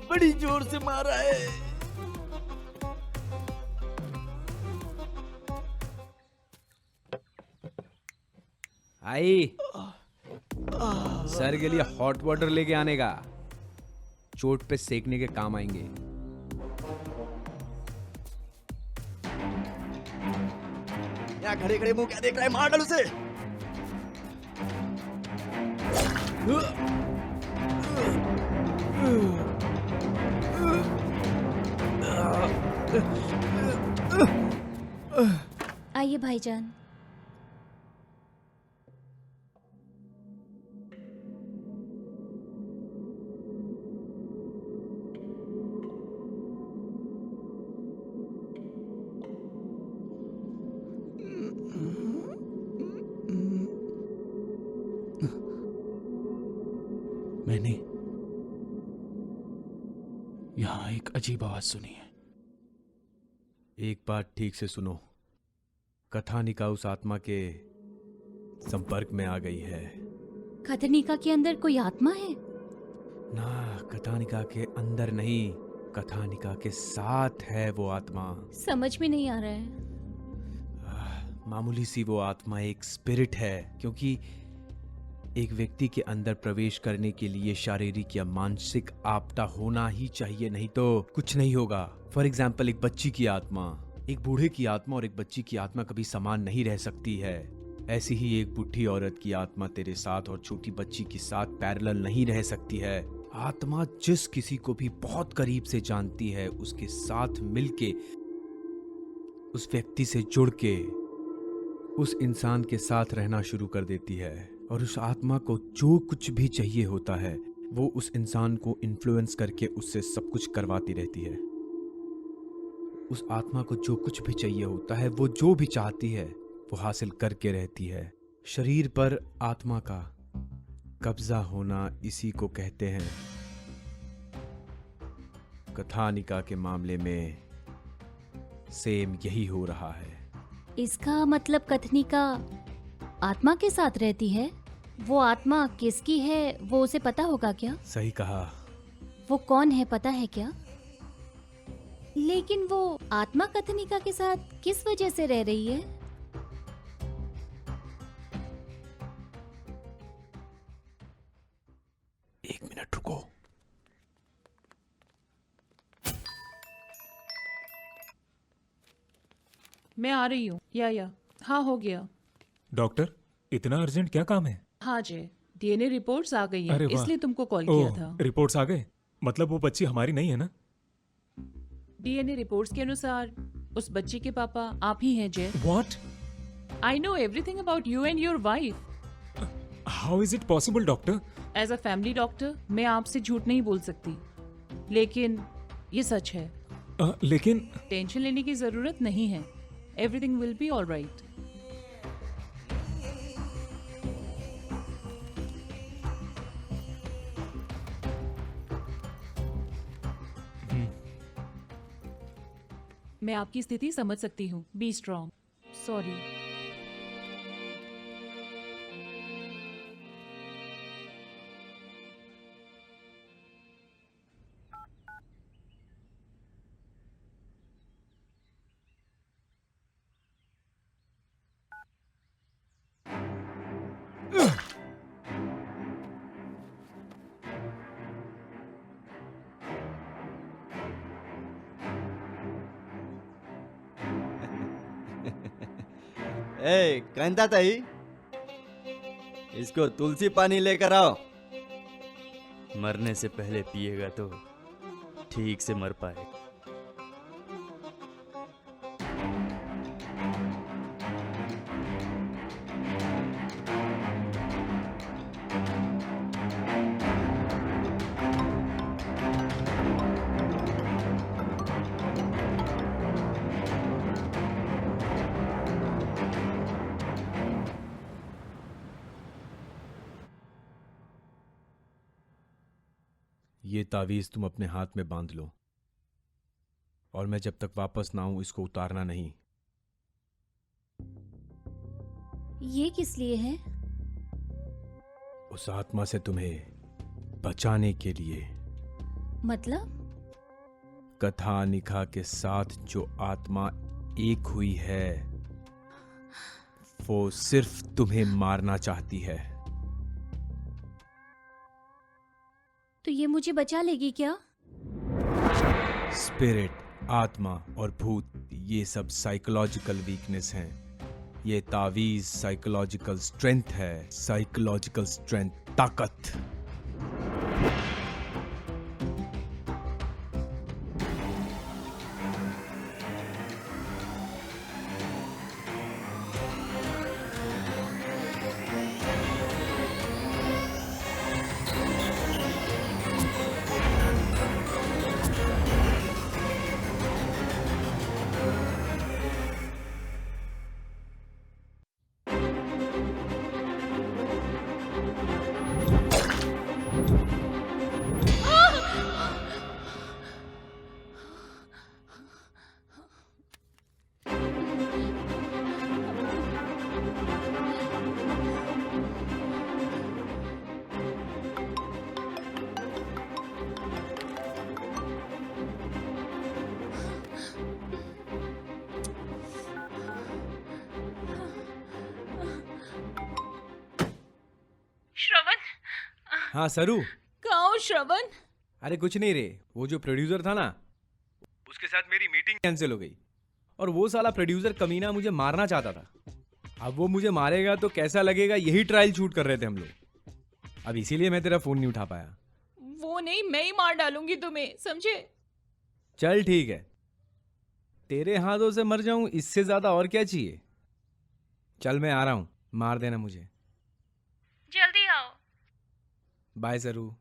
बड़ी जोर से मारा है। आई सर के लिए हॉट वाटर लेके आने का, चोट पे सेकने के काम आएंगे। यहाँ खड़े खड़े मुंह क्या देख रहा है? मार डाल उसे। आइए भाईजान। मैंने यहाँ एक अजीब आवाज सुनी है। एक बात ठीक से सुनो, कथानिका उस आत्मा के संपर्क में आ गई है। कथनिका के अंदर कोई आत्मा है? ना, कथानिका के अंदर नहीं, कथानिका के साथ है वो आत्मा। समझ में नहीं आ रहा है। मामूली सी वो आत्मा एक स्पिरिट है, क्योंकि एक व्यक्ति के अंदर प्रवेश करने के लिए शारीरिक या मानसिक आपदा होना ही चाहिए, नहीं तो कुछ नहीं होगा। फॉर एग्जाम्पल, एक बच्ची की आत्मा, एक बूढ़े की आत्मा और एक बच्ची की आत्मा कभी समान नहीं रह सकती है। ऐसी ही एक बूढ़ी औरत की आत्मा तेरे साथ और छोटी बच्ची के साथ पैरेलल नहीं रह सकती है। आत्मा जिस किसी को भी बहुत करीब से जानती है, उसके साथ मिलके, उस व्यक्ति से जुड़ के, उस इंसान के साथ रहना शुरू कर देती है। और उस आत्मा को जो कुछ भी चाहिए होता है वो उस इंसान को इन्फ्लुएंस करके उससे सब कुछ करवाती रहती है। उस आत्मा को जो कुछ भी चाहिए होता है वो जो भी चाहती है वो हासिल करके रहती है। शरीर पर आत्मा का कब्जा होना इसी को कहते हैं। कथानिका के मामले में सेम यही हो रहा है। इसका मतलब कथनिका आत्मा के साथ रहती है। वो आत्मा किसकी है वो उसे पता होगा क्या? सही कहा। वो कौन है पता है क्या? लेकिन वो आत्मा कथनिका के साथ किस वजह से रह रही है? एक मिनट रुको। मैं आ रही हूँ। या हाँ, हो गया। डॉक्टर, इतना अर्जेंट क्या काम है? हाँ जय, डीएनए रिपोर्ट्स आ गई हैं, अरे वाह। इसलिए तुमको कॉल किया ओह, था। रिपोर्ट्स आ गए? मतलब वो बच्ची हमारी नहीं है ना? डीएनए रिपोर्ट्स के अनुसार उस बच्ची के पापा आप ही हैं Jay. What? I know everything about you and your wife. How is it possible, doctor? As a family doctor मैं आपसे झूठ नहीं बोल सकती, लेकिन ये सच है। लेकिन टेंशन लेने की जरूरत नहीं है। Everything will be all right. मैं आपकी स्थिति समझ सकती हूँ। Be strong. सॉरी। ए कहता ताई, इसको तुलसी पानी लेकर आओ। मरने से पहले पिएगा तो ठीक से मर पाए। ये तावीज तुम अपने हाथ में बांध लो और मैं जब तक वापस ना आऊं इसको उतारना नहीं। ये किस लिए है? उस आत्मा से तुम्हें बचाने के लिए। मतलब? कथानिका के साथ जो आत्मा एक हुई है वो सिर्फ तुम्हें मारना चाहती है। तो ये मुझे बचा लेगी क्या? स्पिरिट, आत्मा और भूत ये सब साइकोलॉजिकल वीकनेस हैं। ये तावीज साइकोलॉजिकल स्ट्रेंथ है। साइकोलॉजिकल स्ट्रेंथ, ताकत। श्रवण, हाँ सरू। कहाँ हो श्रवण? अरे कुछ नहीं रे, वो जो प्रोड्यूसर था ना उसके साथ मेरी मीटिंग कैंसिल हो गई और वो साला प्रोड्यूसर कमीना मुझे मारना चाहता था। अब वो मुझे मारेगा तो कैसा लगेगा यही ट्रायल शूट कर रहे थे हम लोग। अब इसीलिए मैं तेरा फोन नहीं उठा पाया। वो नहीं, मैं ही मार डालूंगी तुम्हें, समझे? चल ठीक है, तेरे हाथों से मर जाऊं इससे ज्यादा और क्या चाहिए। चल मैं आ रहा हूं, मार देना मुझे। बाय जरू।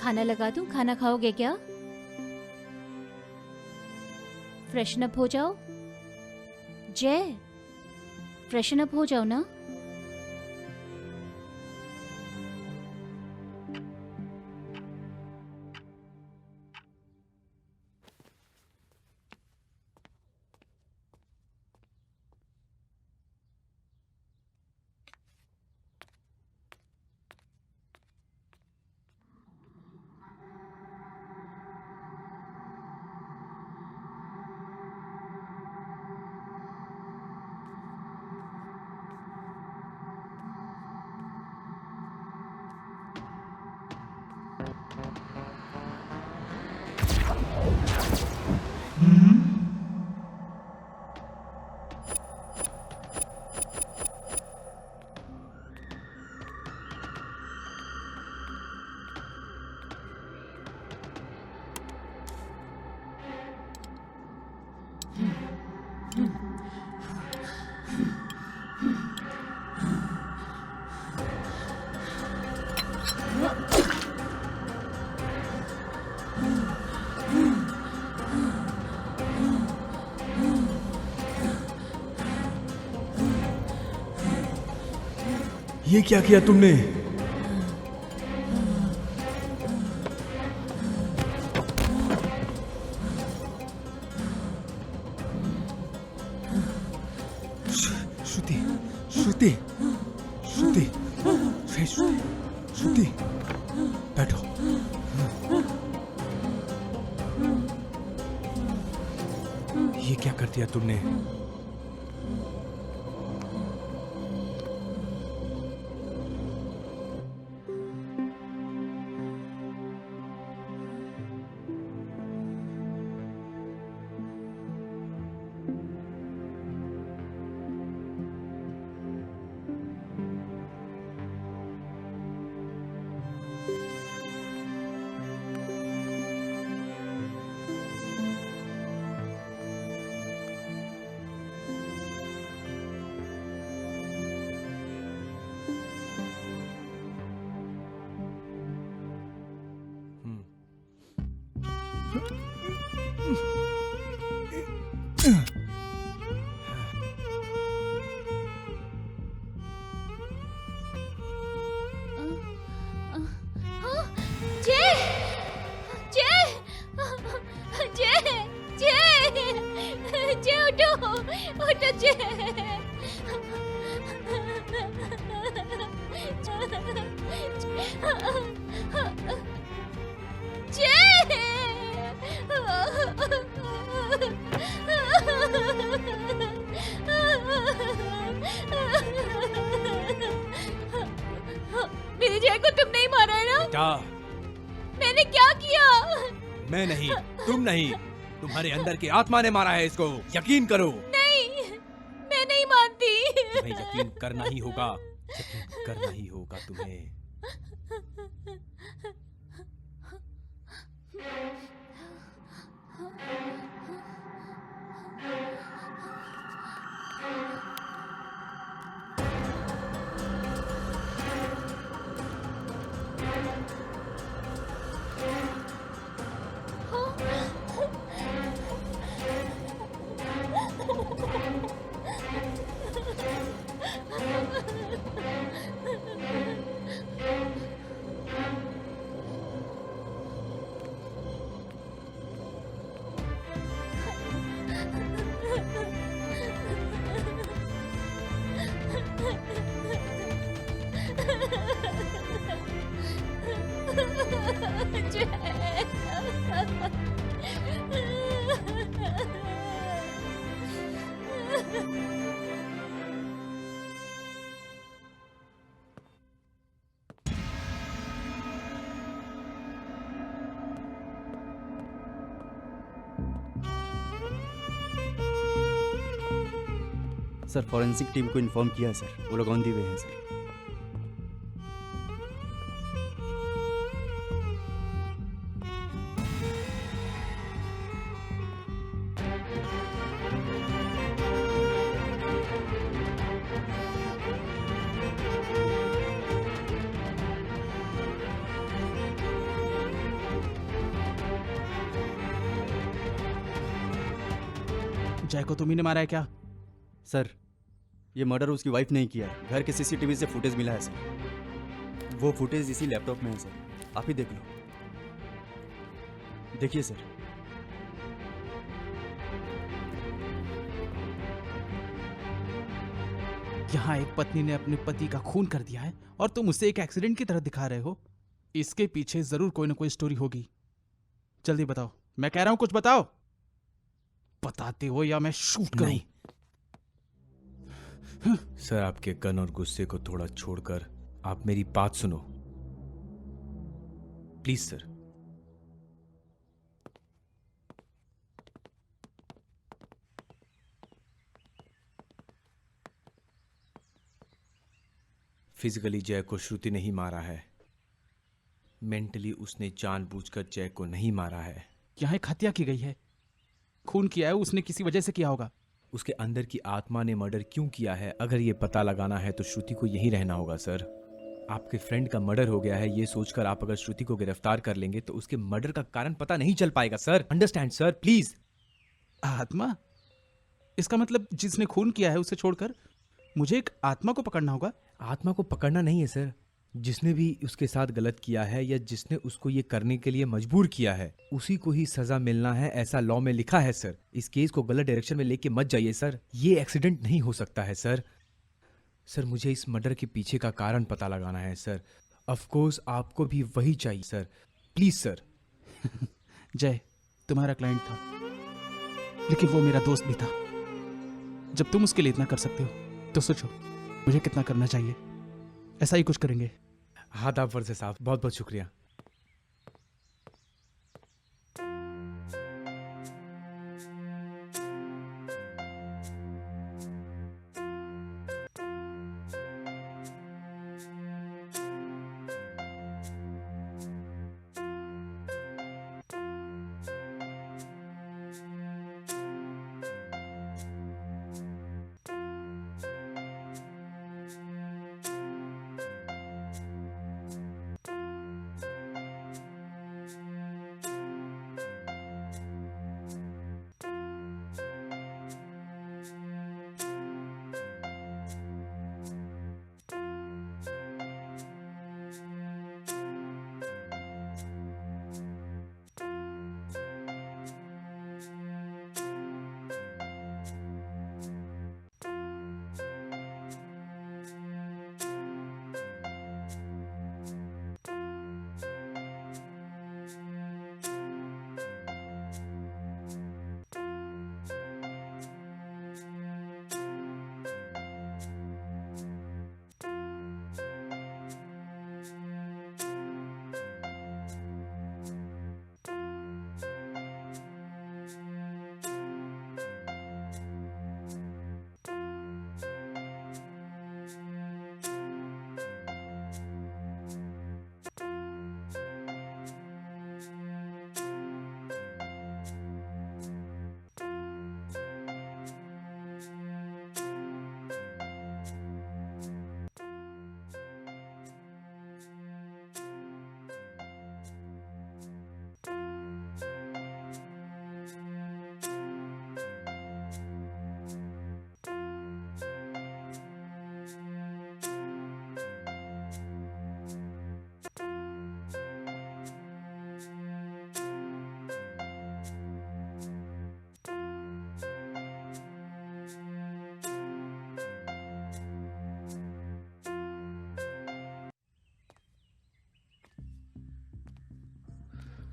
खाना लगा दूं? खाना खाओगे क्या? फ्रेशन अप हो जाओ। जय, फ्रेशन अप हो जाओ ना। ये क्या किया तुमने? श्रुति, श्रुति, श्रुति, श्रुति, बैठो। ये क्या कर दिया तुमने? मेरी जय को तुम नहीं मारा है ना? क्या? मैंने क्या किया? मैं नहीं, तुम नहीं, तुम्हारे अंदर की आत्मा ने मारा है इसको। यकीन करो। नहीं, मैं नहीं मानती। तुम्हें यकीन करना ही होगा, यकीन करना ही होगा तुम्हें। सर फॉरेंसिक टीम को इन्फॉर्म किया है सर, वो लोग ऑन दी वे हैं सर। जय को तुम्ही ने मारा है क्या? सर ये मर्डर उसकी वाइफ ने ही किया है। घर के सीसीटीवी से फुटेज मिला है सर। वो फुटेज इसी लैपटॉप में है सर, आप ही देख लो। देखिए सर। यहाँ एक पत्नी ने अपने पति का खून कर दिया है और तुम उसे एक एक्सीडेंट की तरह दिखा रहे हो। इसके पीछे जरूर कोई ना कोई स्टोरी होगी। जल्दी बताओ, मैं कह रहा हूं कुछ बताओ। बताते हो या मैं शूट करूं? सर आपके गन और गुस्से को थोड़ा छोड़कर आप मेरी बात सुनो प्लीज सर। फिजिकली जय को श्रुति नहीं मारा है, मेंटली उसने जानबूझकर जय को नहीं मारा है। यहाँ एक हत्या की गई है, खून किया है उसने, किसी वजह से किया होगा। उसके अंदर की आत्मा ने मर्डर क्यों किया है, अगर ये पता लगाना है तो श्रुति को यहीं रहना होगा सर। आपके फ्रेंड का मर्डर हो गया है, ये सोचकर आप अगर श्रुति को गिरफ्तार कर लेंगे तो उसके मर्डर का कारण पता नहीं चल पाएगा सर। Understand sir please. आत्मा? इसका मतलब जिसने खून किया है उसे छोड़कर मुझे एक आत्मा को पकड़ना होगा? आत्मा को पकड़ना नहीं है सर, जिसने भी उसके साथ गलत किया है या जिसने उसको ये करने के लिए मजबूर किया है उसी को ही सजा मिलना है, ऐसा लॉ में लिखा है सर। इस केस को गलत डायरेक्शन में लेके मत जाइए सर, ये एक्सीडेंट नहीं हो सकता है सर। सर मुझे इस मर्डर के पीछे का कारण पता लगाना है सर। ऑफ कोर्स आपको भी वही चाहिए सर, प्लीज सर। जय तुम्हारा क्लाइंट था, लेकिन वो मेरा दोस्त भी था। जब तुम उसके लिए इतना कर सकते हो तो सोचो मुझे कितना करना चाहिए। ऐसा ही कुछ करेंगे। आदाब वर्षे साहब, बहुत बहुत शुक्रिया।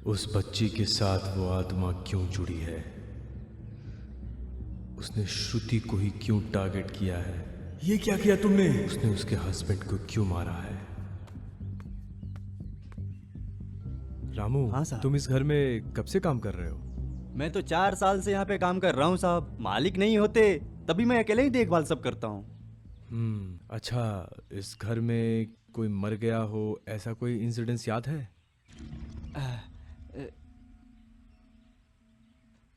उस बच्ची के साथ वो आत्मा क्यों जुड़ी है? उसने श्रुति को ही क्यों टारगेट किया है? ये क्या किया तुमने? उसने उसके हस्बैंड को क्यों मारा है? रामू, हाँ साहब। तुम इस घर में कब से काम कर रहे हो? मैं तो 4 साल से यहाँ पे काम कर रहा हूँ साहब। मालिक नहीं होते तभी मैं अकेले ही देखभाल सब करता हूँ। अच्छा, इस घर में कोई मर गया हो ऐसा कोई इंसिडेंस याद है?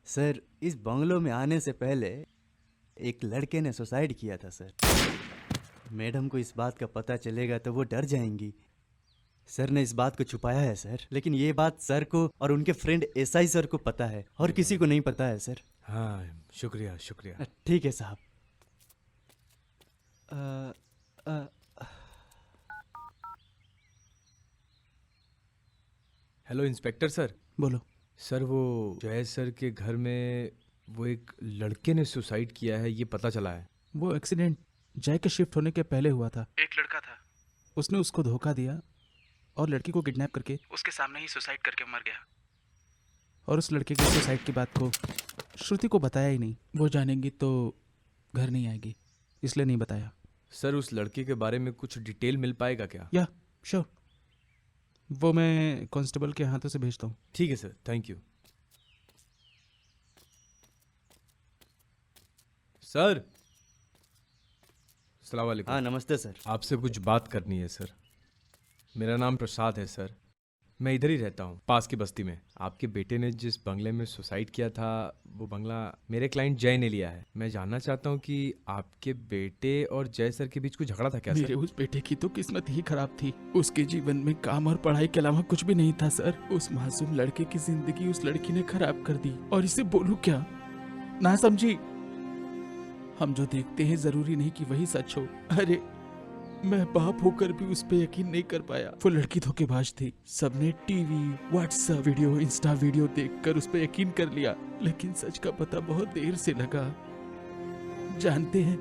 सर, इस बंगलो में आने से पहले एक लड़के ने सुसाइड किया था सर। मैडम को इस बात का पता चलेगा तो वो डर जाएंगी। सर ने इस बात को छुपाया है सर, लेकिन ये बात सर को और उनके फ्रेंड एसआई सर को पता है और किसी को नहीं पता है सर। हाँ, शुक्रिया शुक्रिया। ठीक है साहब। Hello inspector sir. बोलो। सर, वो जय सर के घर में वो एक लड़के ने सुसाइड किया है, ये पता चला है। वो एक्सीडेंट जय के शिफ्ट होने के पहले हुआ था। एक लड़का था, उसने उसको धोखा दिया और लड़की को किडनैप करके उसके सामने ही सुसाइड करके मर गया। और उस लड़के के सुसाइड की बात को श्रुति को बताया ही नहीं। वो जानेंगी तो घर नहीं आएगी, इसलिए नहीं बताया। सर, उस लड़के के बारे में कुछ डिटेल मिल पाएगा क्या? या श्योर, वो मैं कांस्टेबल के हाथों से भेजता हूँ। ठीक है सर, थैंक यू। सर, अस्सलाम वालेकुम। हाँ, नमस्ते सर। आपसे कुछ बात करनी है सर। मेरा नाम प्रसाद है सर, मैं इधर ही रहता हूँ, पास की बस्ती में। आपके बेटे ने जिस बंगले में सुसाइड किया था, वो बंगला मेरे क्लाइंट जय ने लिया है। मैं जानना चाहता हूँ कि आपके बेटे और जय सर के बीच कुछ झगड़ा था क्या? मेरे उस बेटे की तो किस्मत ही खराब थी। उसके जीवन में काम और पढ़ाई के अलावा कुछ भी नहीं था सर। उस मासूम लड़के की जिंदगी उस लड़की ने खराब कर दी। और इसे बोलूं क्या, ना समझी। हम जो देखते हैं जरूरी नहीं कि वही सच हो। अरे, मैं बाप होकर भी उस पे यकीन नहीं कर पाया। वो लड़की धोखेबाज थी। सबने TV, WhatsApp video, Insta video देखकर उस पे यकीन कर लिया, लेकिन सच का पता बहुत देर से लगा। जानते हैं,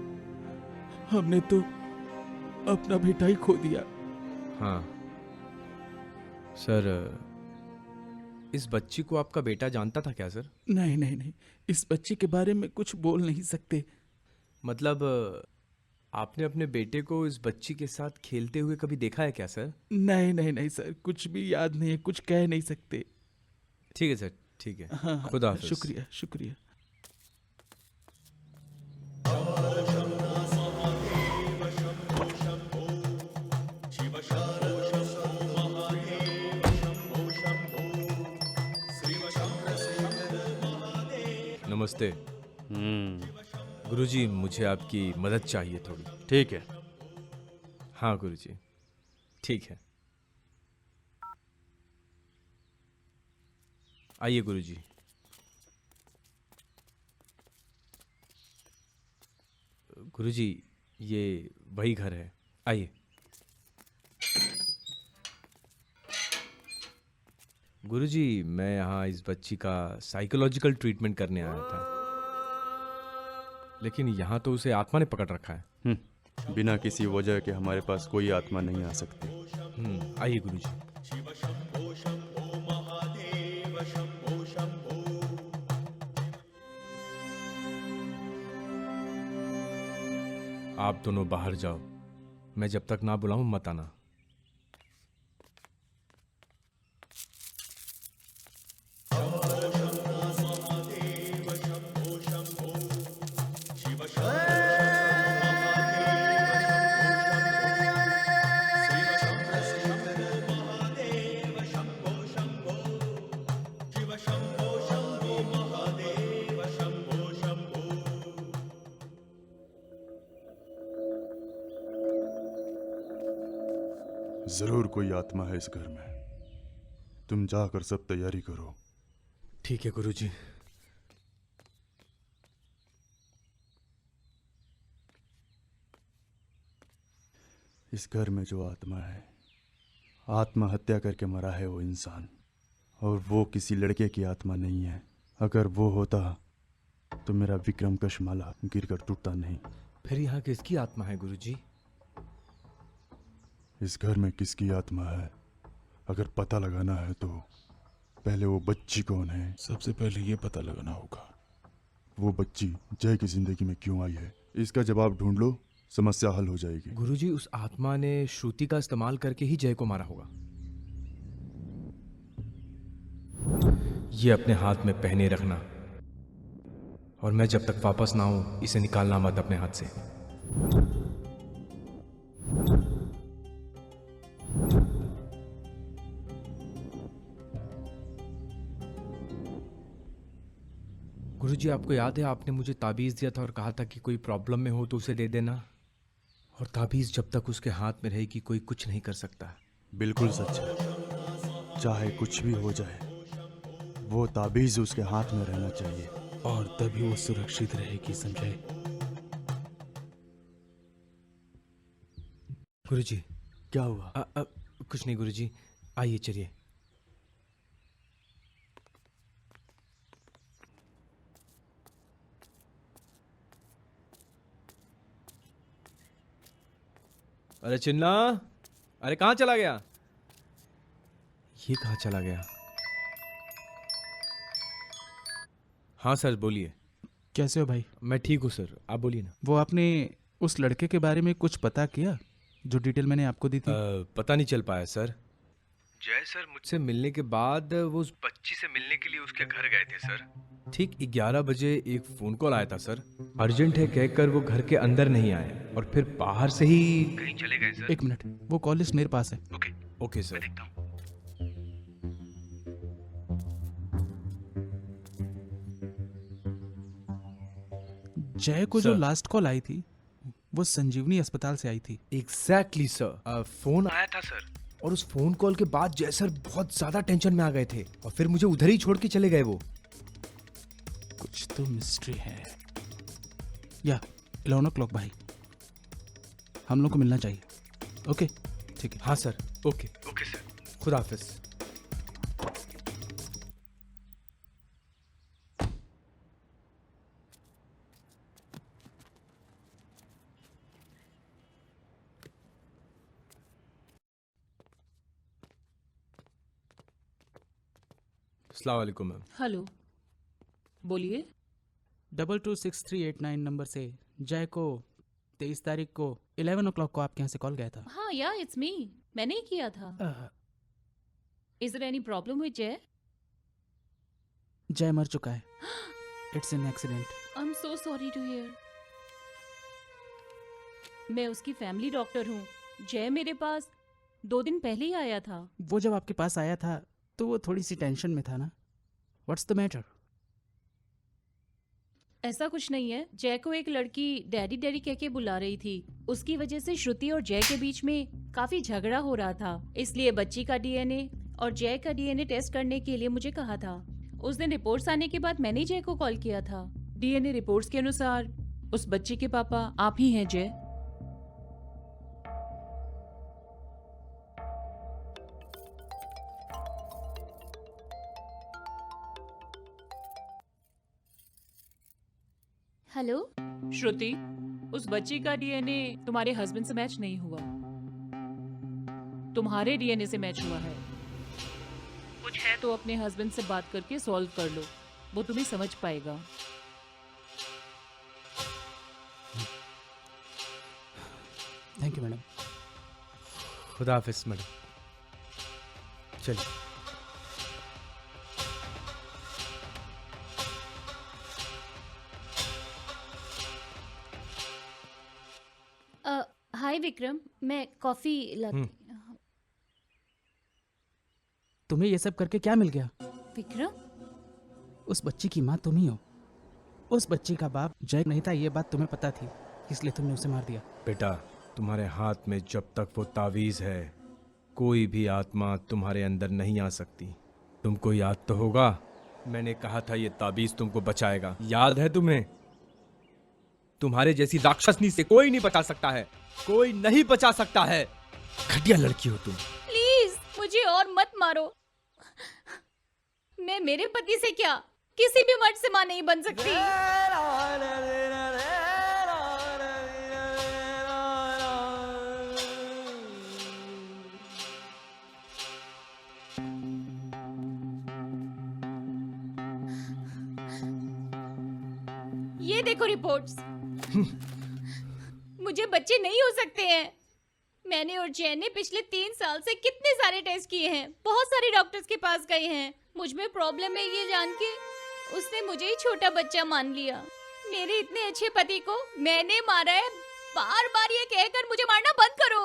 हमने तो अपना बेटा ही खो दिया। हाँ सर, इस बच्ची को आपका बेटा जानता था क्या सर? नहीं नहीं नहीं, इस बच्ची के बारे में कुछ बोल नहीं सकते। मतलब आपने अपने बेटे को इस बच्ची के साथ खेलते हुए कभी देखा है क्या सर? नहीं नहीं नहीं सर, कुछ भी याद नहीं है, कुछ कह नहीं सकते। ठीक है सर, ठीक है। हाँ, खुदा हाफिज। शुक्रिया शुक्रिया। नमस्ते। गुरुजी, मुझे आपकी मदद चाहिए थोड़ी। ठीक है। हाँ गुरुजी, ठीक है। आइए गुरुजी। गुरुजी, ये वही घर है, आइए। गुरुजी, मैं यहाँ इस बच्ची का साइकोलॉजिकल ट्रीटमेंट करने आया था, लेकिन यहाँ तो उसे आत्मा ने पकड़ रखा है। बिना किसी वजह के हमारे पास कोई आत्मा नहीं आ सकती। आइए गुरुजी। आप दोनों बाहर जाओ, मैं जब तक ना बुलाऊं मत आना। जरूर कोई आत्मा है इस घर में। तुम जाकर सब तैयारी करो। ठीक है गुरुजी। इस घर में जो आत्मा है, आत्महत्या करके मरा है वो इंसान, और वो किसी लड़के की आत्मा नहीं है। अगर वो होता तो मेरा विक्रम कशमाला गिरकर टूटता नहीं। फिर यहाँ किसकी आत्मा है गुरुजी? इस घर में किसकी आत्मा है, अगर पता लगाना है तो पहले वो बच्ची कौन है? सबसे पहले ये पता लगाना होगा वो बच्ची जय की जिंदगी में क्यों आई है। इसका जवाब ढूंढ लो, समस्या हल हो जाएगी। गुरुजी, उस आत्मा ने श्रुति का इस्तेमाल करके ही जय को मारा होगा। ये अपने हाथ में पहने रखना, और मैं जब तक वापस ना आऊं इसे निकालना मत अपने हाथ से। गुरुजी, आपको याद है आपने मुझे ताबीज़ दिया था और कहा था कि कोई प्रॉब्लम में हो तो उसे दे देना, और ताबीज़ जब तक उसके हाथ में रहेगी कोई कुछ नहीं कर सकता। बिल्कुल सच है। चाहे कुछ भी हो जाए, वो ताबीज उसके हाथ में रहना चाहिए, और तभी वो सुरक्षित रहेगी, समझे? गुरुजी, क्या हुआ? कुछ नहीं गुरुजी, आइए चलिए। अरे चिन्ना, अरे कहाँ चला गया? ये कहाँ चला गया? हाँ सर, बोलिए। कैसे हो भाई? मैं ठीक हूँ सर, आप बोलिए ना। वो आपने उस लड़के के बारे में कुछ पता किया जो डिटेल मैंने आपको दी थी? पता नहीं चल पाया सर। जय सर मुझसे मिलने के बाद वो उस बच्ची से मिलने के लिए उसके घर गए थे सर। ठीक 11 बजे एक फ़ोन कॉल आया था सर, अर्जेंट है कहकर वो घर के अंदर नहीं आए और फिर बाहर से ही कहीं चले गए सर। 1 मिनट, वो कॉल लिस्ट मेरे पास है। Okay sir. जय को जो सर। लास्ट कॉल आई थी वो संजीवनी अस्पताल से आई थी। Exactly sir. फोन आया था सर, और उस फोन कॉल के बाद जय सर बहुत ज्यादा टेंशन में आ गए थे और फिर मुझे उधर ही छोड़ के चले गए वो। कुछ तो मिस्ट्री है। या 11 o'clock भाई, हम लोग को मिलना चाहिए। ओके ठीक है। हाँ सर, ओके ओके सर, खुदा हाफिज। अस्सलाम वालेकुम मैम। हेलो, बोलिए। 226389 नंबर से जय को 23 तारीख को 11 o'clock को आपके यहाँ से कॉल गया था। हाँ या इट्स मी, मैंने ही किया था। Is there any problem with Jay? Jay मर चुका है। It's an accident. I am so sorry to hear. मैं उसकी फैमिली डॉक्टर हूँ। जय मेरे पास 2 दिन पहले ही आया था। वो जब आपके पास आया था तो वो थोड़ी सी टेंशन में था ना। What's the matter? ऐसा कुछ नहीं है। जय को एक लड़की डैडी डैडी कह के बुला रही थी। उसकी वजह से श्रुति और जय के बीच में काफी झगड़ा हो रहा था, इसलिए बच्ची का डीएनए और जय का डीएनए टेस्ट करने के लिए मुझे कहा था। उस दिन रिपोर्ट्स आने के बाद मैंने जय को कॉल किया था। डीएनए रिपोर्ट्स के अनुसार उस बच्ची के पापा आप ही हैं जय। हेलो श्रुति, उस बच्ची का डीएनए तुम्हारे हस्बैंड से मैच नहीं हुआ, तुम्हारे डीएनए से मैच हुआ है। कुछ है तो अपने हस्बैंड से बात करके सॉल्व कर लो, वो तुम्हें समझ पाएगा। Thank you madam. खुदा हाफिज मैडम। चलिए। हाय विक्रम, मैं कॉफी लाती। तुम्हें ये सब करके क्या मिल गया? विक्रम, उस बच्ची की माँ तुम ही हो। उस बच्ची का बाप जय नहीं था, ये बात तुम्हें पता थी, इसलिए तुमने उसे मार दिया। बेटा, तुम्हारे हाथ में जब तक वो तावीज है कोई भी आत्मा तुम्हारे अंदर नहीं आ सकती। तुमको याद तो होगा मैंने कहा था ये ताबीज तुमको बचाएगा, याद है तुम्हें? तुम्हारे जैसी राक्षसनी से कोई नहीं बचा सकता है, कोई नहीं बचा सकता है। घटिया लड़की हो तुम। प्लीज मुझे और मत मारो। मैं मेरे पति से क्या किसी भी मर्द से मां नहीं बन सकती। ये देखो रिपोर्ट्स। मुझे बच्चे नहीं हो सकते हैं। मैंने और जैन ने पिछले 3 साल से कितने सारे टेस्ट किए हैं, बहुत सारे डॉक्टर्स के पास गए हैं। मुझ में प्रॉब्लम है ये जान के उसने मुझे ही छोटा बच्चा मान लिया। मेरे इतने अच्छे पति को मैंने मारा है। बार बार ये कहकर मुझे मारना बंद करो।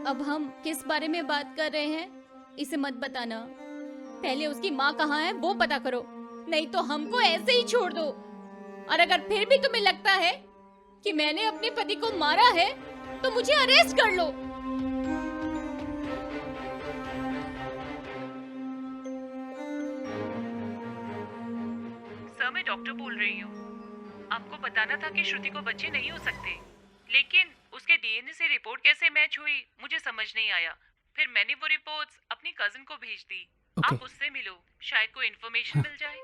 अब हम किस बारे में बात कर रहे हैं इसे मत बताना। पहले उसकी माँ कहाँ है वो पता करो, नहीं तो हमको ऐसे ही छोड़ दो। और अगर फिर भी तुम्हें लगता है कि मैंने अपने पति को मारा है तो मुझे अरेस्ट कर लो। सर मैं डॉक्टर बोल रही हूँ। आपको बताना था कि श्रुति को बच्चे नहीं हो सकते, लेकिन उसके डीएनए से रिपोर्ट कैसे मैच हुई मुझे समझ नहीं आया। फिर मैंने वो रिपोर्ट्स अपनी कजिन को भेज दी। आप उससे मिलो, शायद कोई इन्फॉर्मेशन मिल जाए।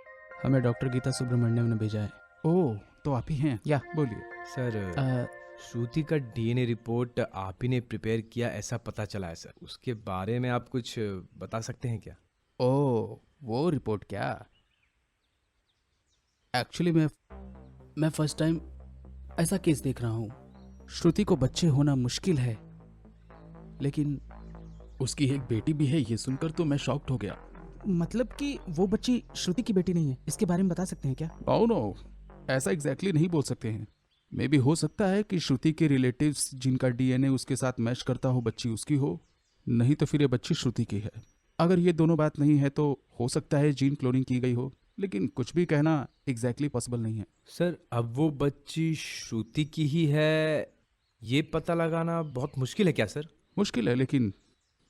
हमें डॉक्टर गीता सुब्रमण्यम ने भेजा है। ओह, तो आप ही हैं? या बोलिए सर। श्रुति का डीएनए रिपोर्ट आप ही ने प्रिपेयर किया ऐसा पता चला है सर। उसके बारे में आप कुछ बता सकते हैं क्या? ओह, वो रिपोर्ट क्या? एक्चुअली मैं फर्स्ट टाइम ऐसा केस देख रहा हूँ। श्रुति को बच्चे होना मुश्किल है, लेकिन उसकी एक बेटी भी है। ये सुनकर तो मैं शॉक्ड हो गया। मतलब कि वो बच्ची श्रुति की बेटी नहीं है, इसके बारे में बता सकते हैं क्या? नो, ऐसा एग्जैक्टली नहीं बोल सकते हैं। मे भी हो सकता है कि श्रुति के रिलेटिव्स जिनका डीएनए उसके साथ मैच करता हो बच्ची उसकी हो, नहीं तो फिर ये बच्ची श्रुति की है। अगर ये दोनों बात नहीं है तो हो सकता है जीन क्लोनिंग की गई हो, लेकिन कुछ भी कहना एग्जैक्टली पॉसिबल नहीं है। सर, अब वो बच्ची श्रुति की ही है ये पता लगाना बहुत मुश्किल है क्या सर? मुश्किल है, लेकिन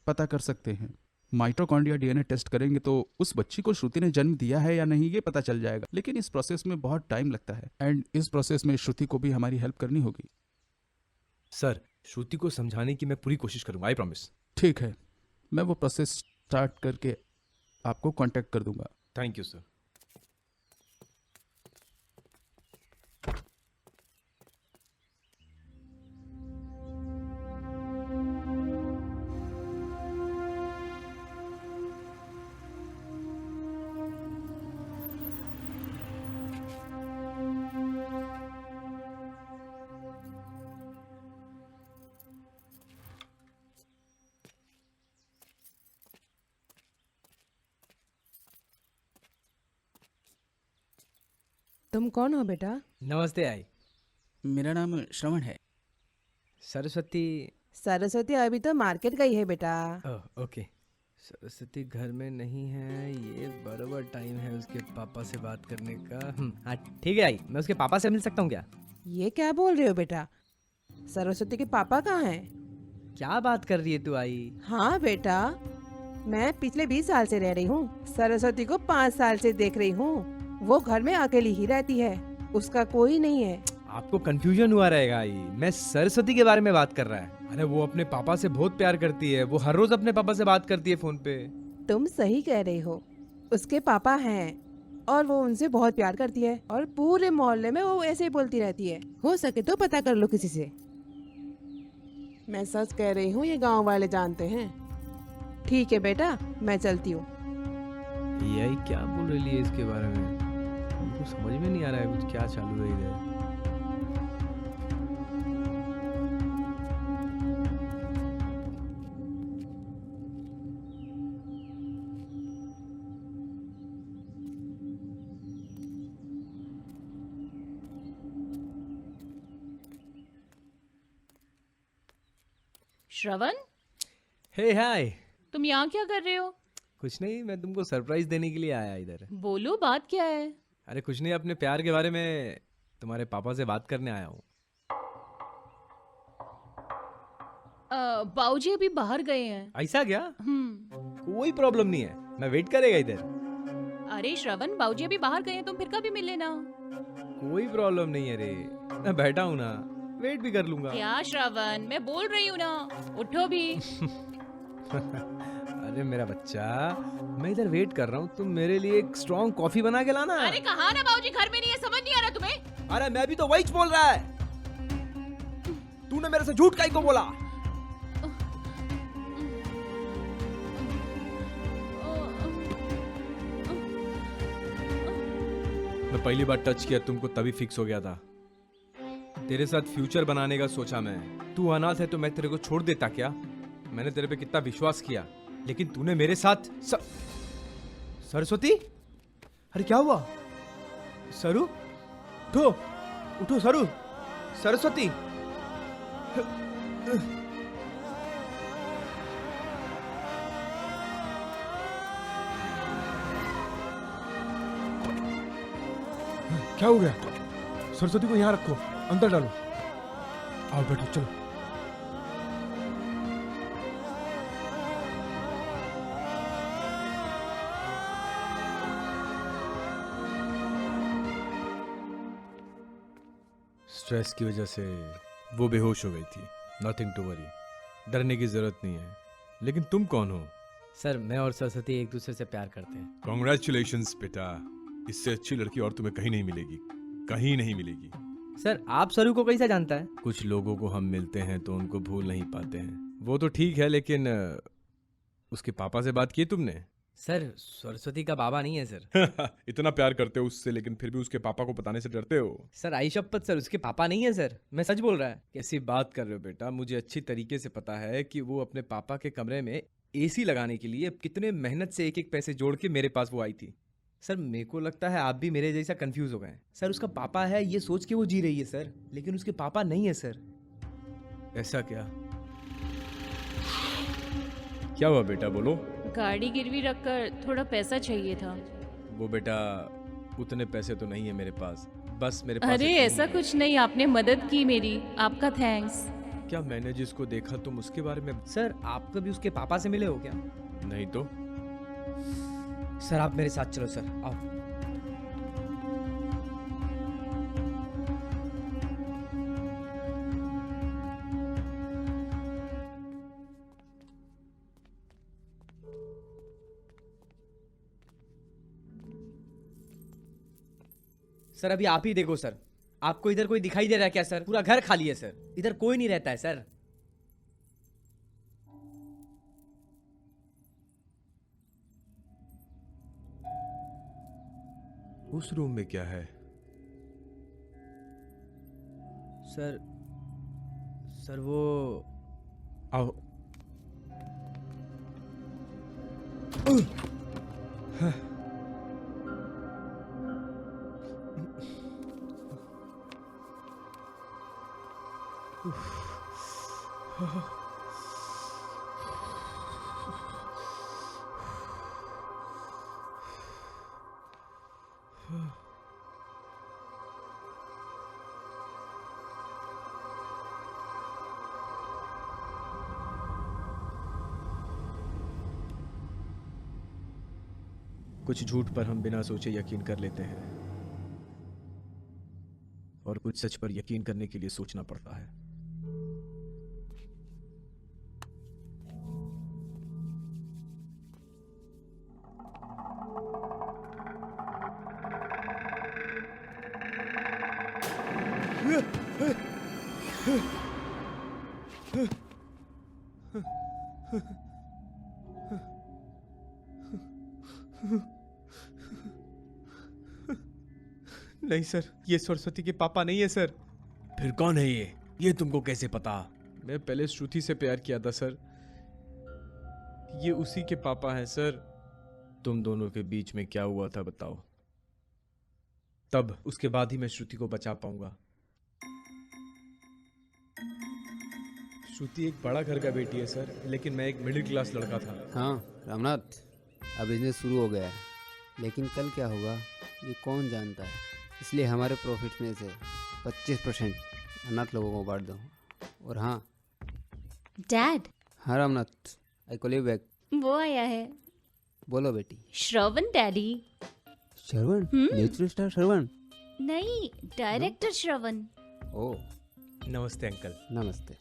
पता कर सकते हैं। माइटोकॉन्ड्रिया डीएनए टेस्ट करेंगे तो उस बच्ची को श्रुति ने जन्म दिया है या नहीं ये पता चल जाएगा। लेकिन इस प्रोसेस में बहुत टाइम लगता है एंड इस प्रोसेस में श्रुति को भी हमारी हेल्प करनी होगी। सर, श्रुति को समझाने की मैं पूरी कोशिश करूंगा, आई प्रॉमिस। ठीक है, मैं वो प्रोसेस स्टार्ट करके आपको कांटेक्ट कर दूंगा। Thank you sir. तुम कौन हो बेटा? नमस्ते आई। मेरा नाम श्रवण है। सरस्वती? सरस्वती अभी तो मार्केट गई है बेटा। ओह, ओके। सरस्वती घर में नहीं है, ये बराबर टाइम है उसके पापा से बात करने का। हाँ ठीक है आई, मैं उसके पापा से मिल सकता हूँ क्या? ये क्या बोल रहे हो बेटा? सरस्वती के पापा कहाँ हैं? क्या बात कर रही है तू आई? हाँ बेटा, मैं पिछले 20 साल से रह रही हूँ। सरस्वती को 5 साल से देख रही हूँ। वो घर में अकेली ही रहती है, उसका कोई नहीं है। आपको कंफ्यूजन हुआ रहेगा आई, मैं सरस्वती के बारे में बात कर रहा है। अरे वो अपने पापा से बहुत प्यार करती है, वो हर रोज अपने पापा से बात करती है फोन पे। तुम सही कह रहे हो, उसके पापा हैं और वो उनसे बहुत प्यार करती है और पूरे मोहल्ले में वो ऐसे ही बोलती रहती है। हो सके तो पता कर लो किसी से। मैं सच कह रही हूँ, ये गांव वाले जानते हैं। ठीक है बेटा, मैं चलती हूँ। यही क्या बोल रही है इसके बारे में, हमको समझ में नहीं आ रहा है कुछ क्या चालू है इधर। श्रवण, हे हाय। तुम यहाँ क्या कर रहे हो? कुछ नहीं, मैं तुमको सरप्राइज देने के लिए आया इधर। बोलो, बात क्या है? अरे कुछ नहीं, अपने प्यार के बारे में तुम्हारे पापा से बात करने आया हूँ। बाबूजी अभी बाहर गए हैं। ऐसा क्या? कोई प्रॉब्लम नहीं है, मैं वेट करेगा इधर। अरे श्रवण, बाबूजी अभी बाहर गए हैं, तुम फिर कभी मिल लेना। कोई प्रॉब्लम नहीं है रे, मैं बैठा हूँ ना, वेट भी कर लूंगा। क्या श्रवण, मैं बोल रही हूँ ना, उठो भी। अरे मेरा बच्चा, मैं इधर वेट कर रहा हूँ, तुम मेरे लिए एक स्ट्रॉन्ग कॉफी बना के लाना। अरे कहा ना बाबूजी घर में नहीं है, समझ नहीं आ रहा तुम्हें? अरे मैं भी तो वही बोल रहा है, तूने मेरे से झूठ काहे को बोला? मैं पहली बार टच किया तुमको तभी फिक्स हो गया था। तेरे साथ फ्यूचर बनाने का सोचा मैं। तू अनाथ है तो मैं तेरे को छोड़ देता क्या? मैंने तेरे पे कितना विश्वास किया, लेकिन तूने मेरे साथ सरस्वती, अरे क्या हुआ? सरू, उठो उठो सरू, सरस्वती। क्या हो गया? सरस्वती को यहाँ रखो, अंदर डालो। आओ बैठो, चलो। स्ट्रेस की वजह से वो बेहोश हो गई थी। नथिंग टू वरी, डरने की जरूरत नहीं है। लेकिन तुम कौन हो? सर, मैं और सरस्वती एक दूसरे से प्यार करते हैं। कॉन्ग्रेचुलेशंस बेटा, इससे अच्छी लड़की और तुम्हें कहीं नहीं मिलेगी, कहीं नहीं मिलेगी। सर, आप सरू को कैसे जानता है? कुछ लोगों को हम मिलते हैं तो उनको भूल नहीं पाते हैं। वो तो ठीक है, लेकिन उसके पापा से बात की तुमने? सर, सरस्वती का बाबा नहीं है सर। इतना प्यार करते हो उससे, लेकिन फिर भी उसके पापा को बताने से डरते हो? सर, आई शपथ सर, उसके पापा नहीं है सर, मैं सच बोल रहा है। कैसी बात कर रहे हो बेटा? मुझे अच्छी तरीके से पता है कि वो अपने पापा के कमरे में एसी लगाने के लिए कितने मेहनत से एक एक पैसे जोड़ के मेरे पास वो आई थी। सर, मेरे को लगता है आप भी मेरे जैसा कंफ्यूज हो गए हैं। सर, उसका पापा है ये सोच के वो जी रही है सर, लेकिन उसके पापा नहीं है सर। ऐसा क्या? क्या हुआ बेटा, बोलो। गाड़ी गिरवी रखकर थोड़ा पैसा चाहिए था। वो बेटा, उतने पैसे तो नहीं है मेरे पास, बस मेरे पास अरे ऐसा कुछ नहीं, आपने मदद की मेरी, आपका थैंक्स। क्या मैंने जिसको देखा तुम उसके बारे में? सर, आप कभी उसके पापा से मिले हो क्या? नहीं तो। सर, आप मेरे साथ चलो सर, आओ। सर, अभी आप ही देखो सर, आपको इधर कोई दिखाई दे रहा है क्या सर? पूरा घर खाली है सर, इधर कोई नहीं रहता है सर। उस रूम में क्या है? सर, सर वो आओ। कुछ झूठ पर हम बिना सोचे यकीन कर लेते हैं, और कुछ सच पर यकीन करने के लिए सोचना पड़ता है। नहीं सर, ये सरस्वती के पापा नहीं है सर। फिर कौन है ये तुमको कैसे पता? मैं पहले श्रुति से प्यार किया था सर, ये उसी के पापा हैं सर। तुम दोनों के बीच में क्या हुआ था बताओ, तब उसके बाद ही मैं श्रुति को बचा पाऊंगा। श्रुति एक बड़ा घर का बेटी है सर, लेकिन मैं एक मिडिल क्लास लड़का था। हाँ रामनाथ, अब बिजनेस शुरू हो गया है, लेकिन कल क्या होगा ये कौन जानता है। इसलिए हमारे प्रॉफिट में से 25% अनाथ लोगों को बांट दो। और हाँ डैड। हाँ Ramnath, I call you back. वो आया है। बोलो बेटी। Shravan daddy. Shravan? Natural star Shravan? नहीं, डायरेक्टर श्रवण। ओह नमस्ते अंकल। नमस्ते।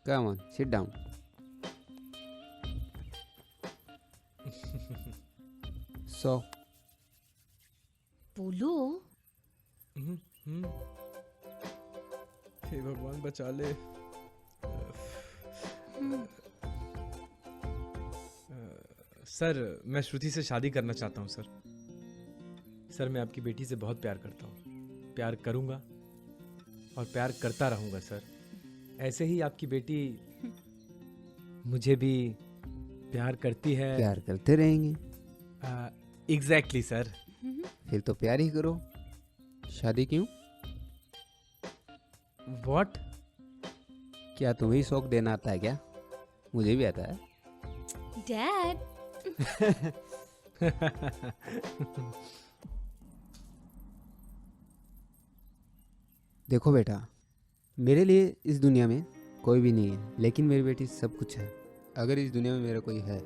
Come on, sit down. So बोलो। हे भगवान बचा ले। सर मैं श्रुति से शादी करना चाहता हूँ सर। सर मैं आपकी बेटी से बहुत प्यार करता हूँ, प्यार करूँगा और प्यार करता रहूँगा सर। ऐसे ही आपकी बेटी मुझे भी प्यार करती है। प्यार करते रहेंगे। Exactly sir. फिर तो प्यार ही करो, शादी क्यों? व्हाट? क्या तुम्हें शौक देना आता है क्या? मुझे भी आता है। डैड। देखो बेटा, मेरे लिए इस दुनिया में कोई भी नहीं है, लेकिन मेरी बेटी सब कुछ है। अगर इस दुनिया में मेरा कोई है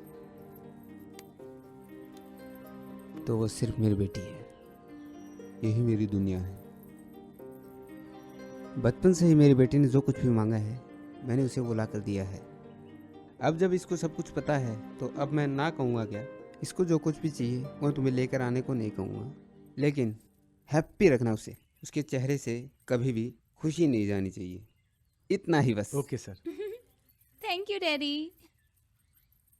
तो वो सिर्फ मेरी बेटी है। यही मेरी दुनिया है। बचपन से ही मेरी बेटी ने जो कुछ भी मांगा है मैंने उसे वो ला कर दिया है। अब जब इसको सब कुछ पता है तो अब मैं ना कहूँगा क्या? इसको जो कुछ भी चाहिए वो तुम्हें लेकर आने को नहीं कहूँगा, लेकिन हैप्पी रखना उसे। उसके चेहरे से कभी भी खुशी नहीं जानी चाहिए। इतना ही बस। Okay sir. Thank you daddy.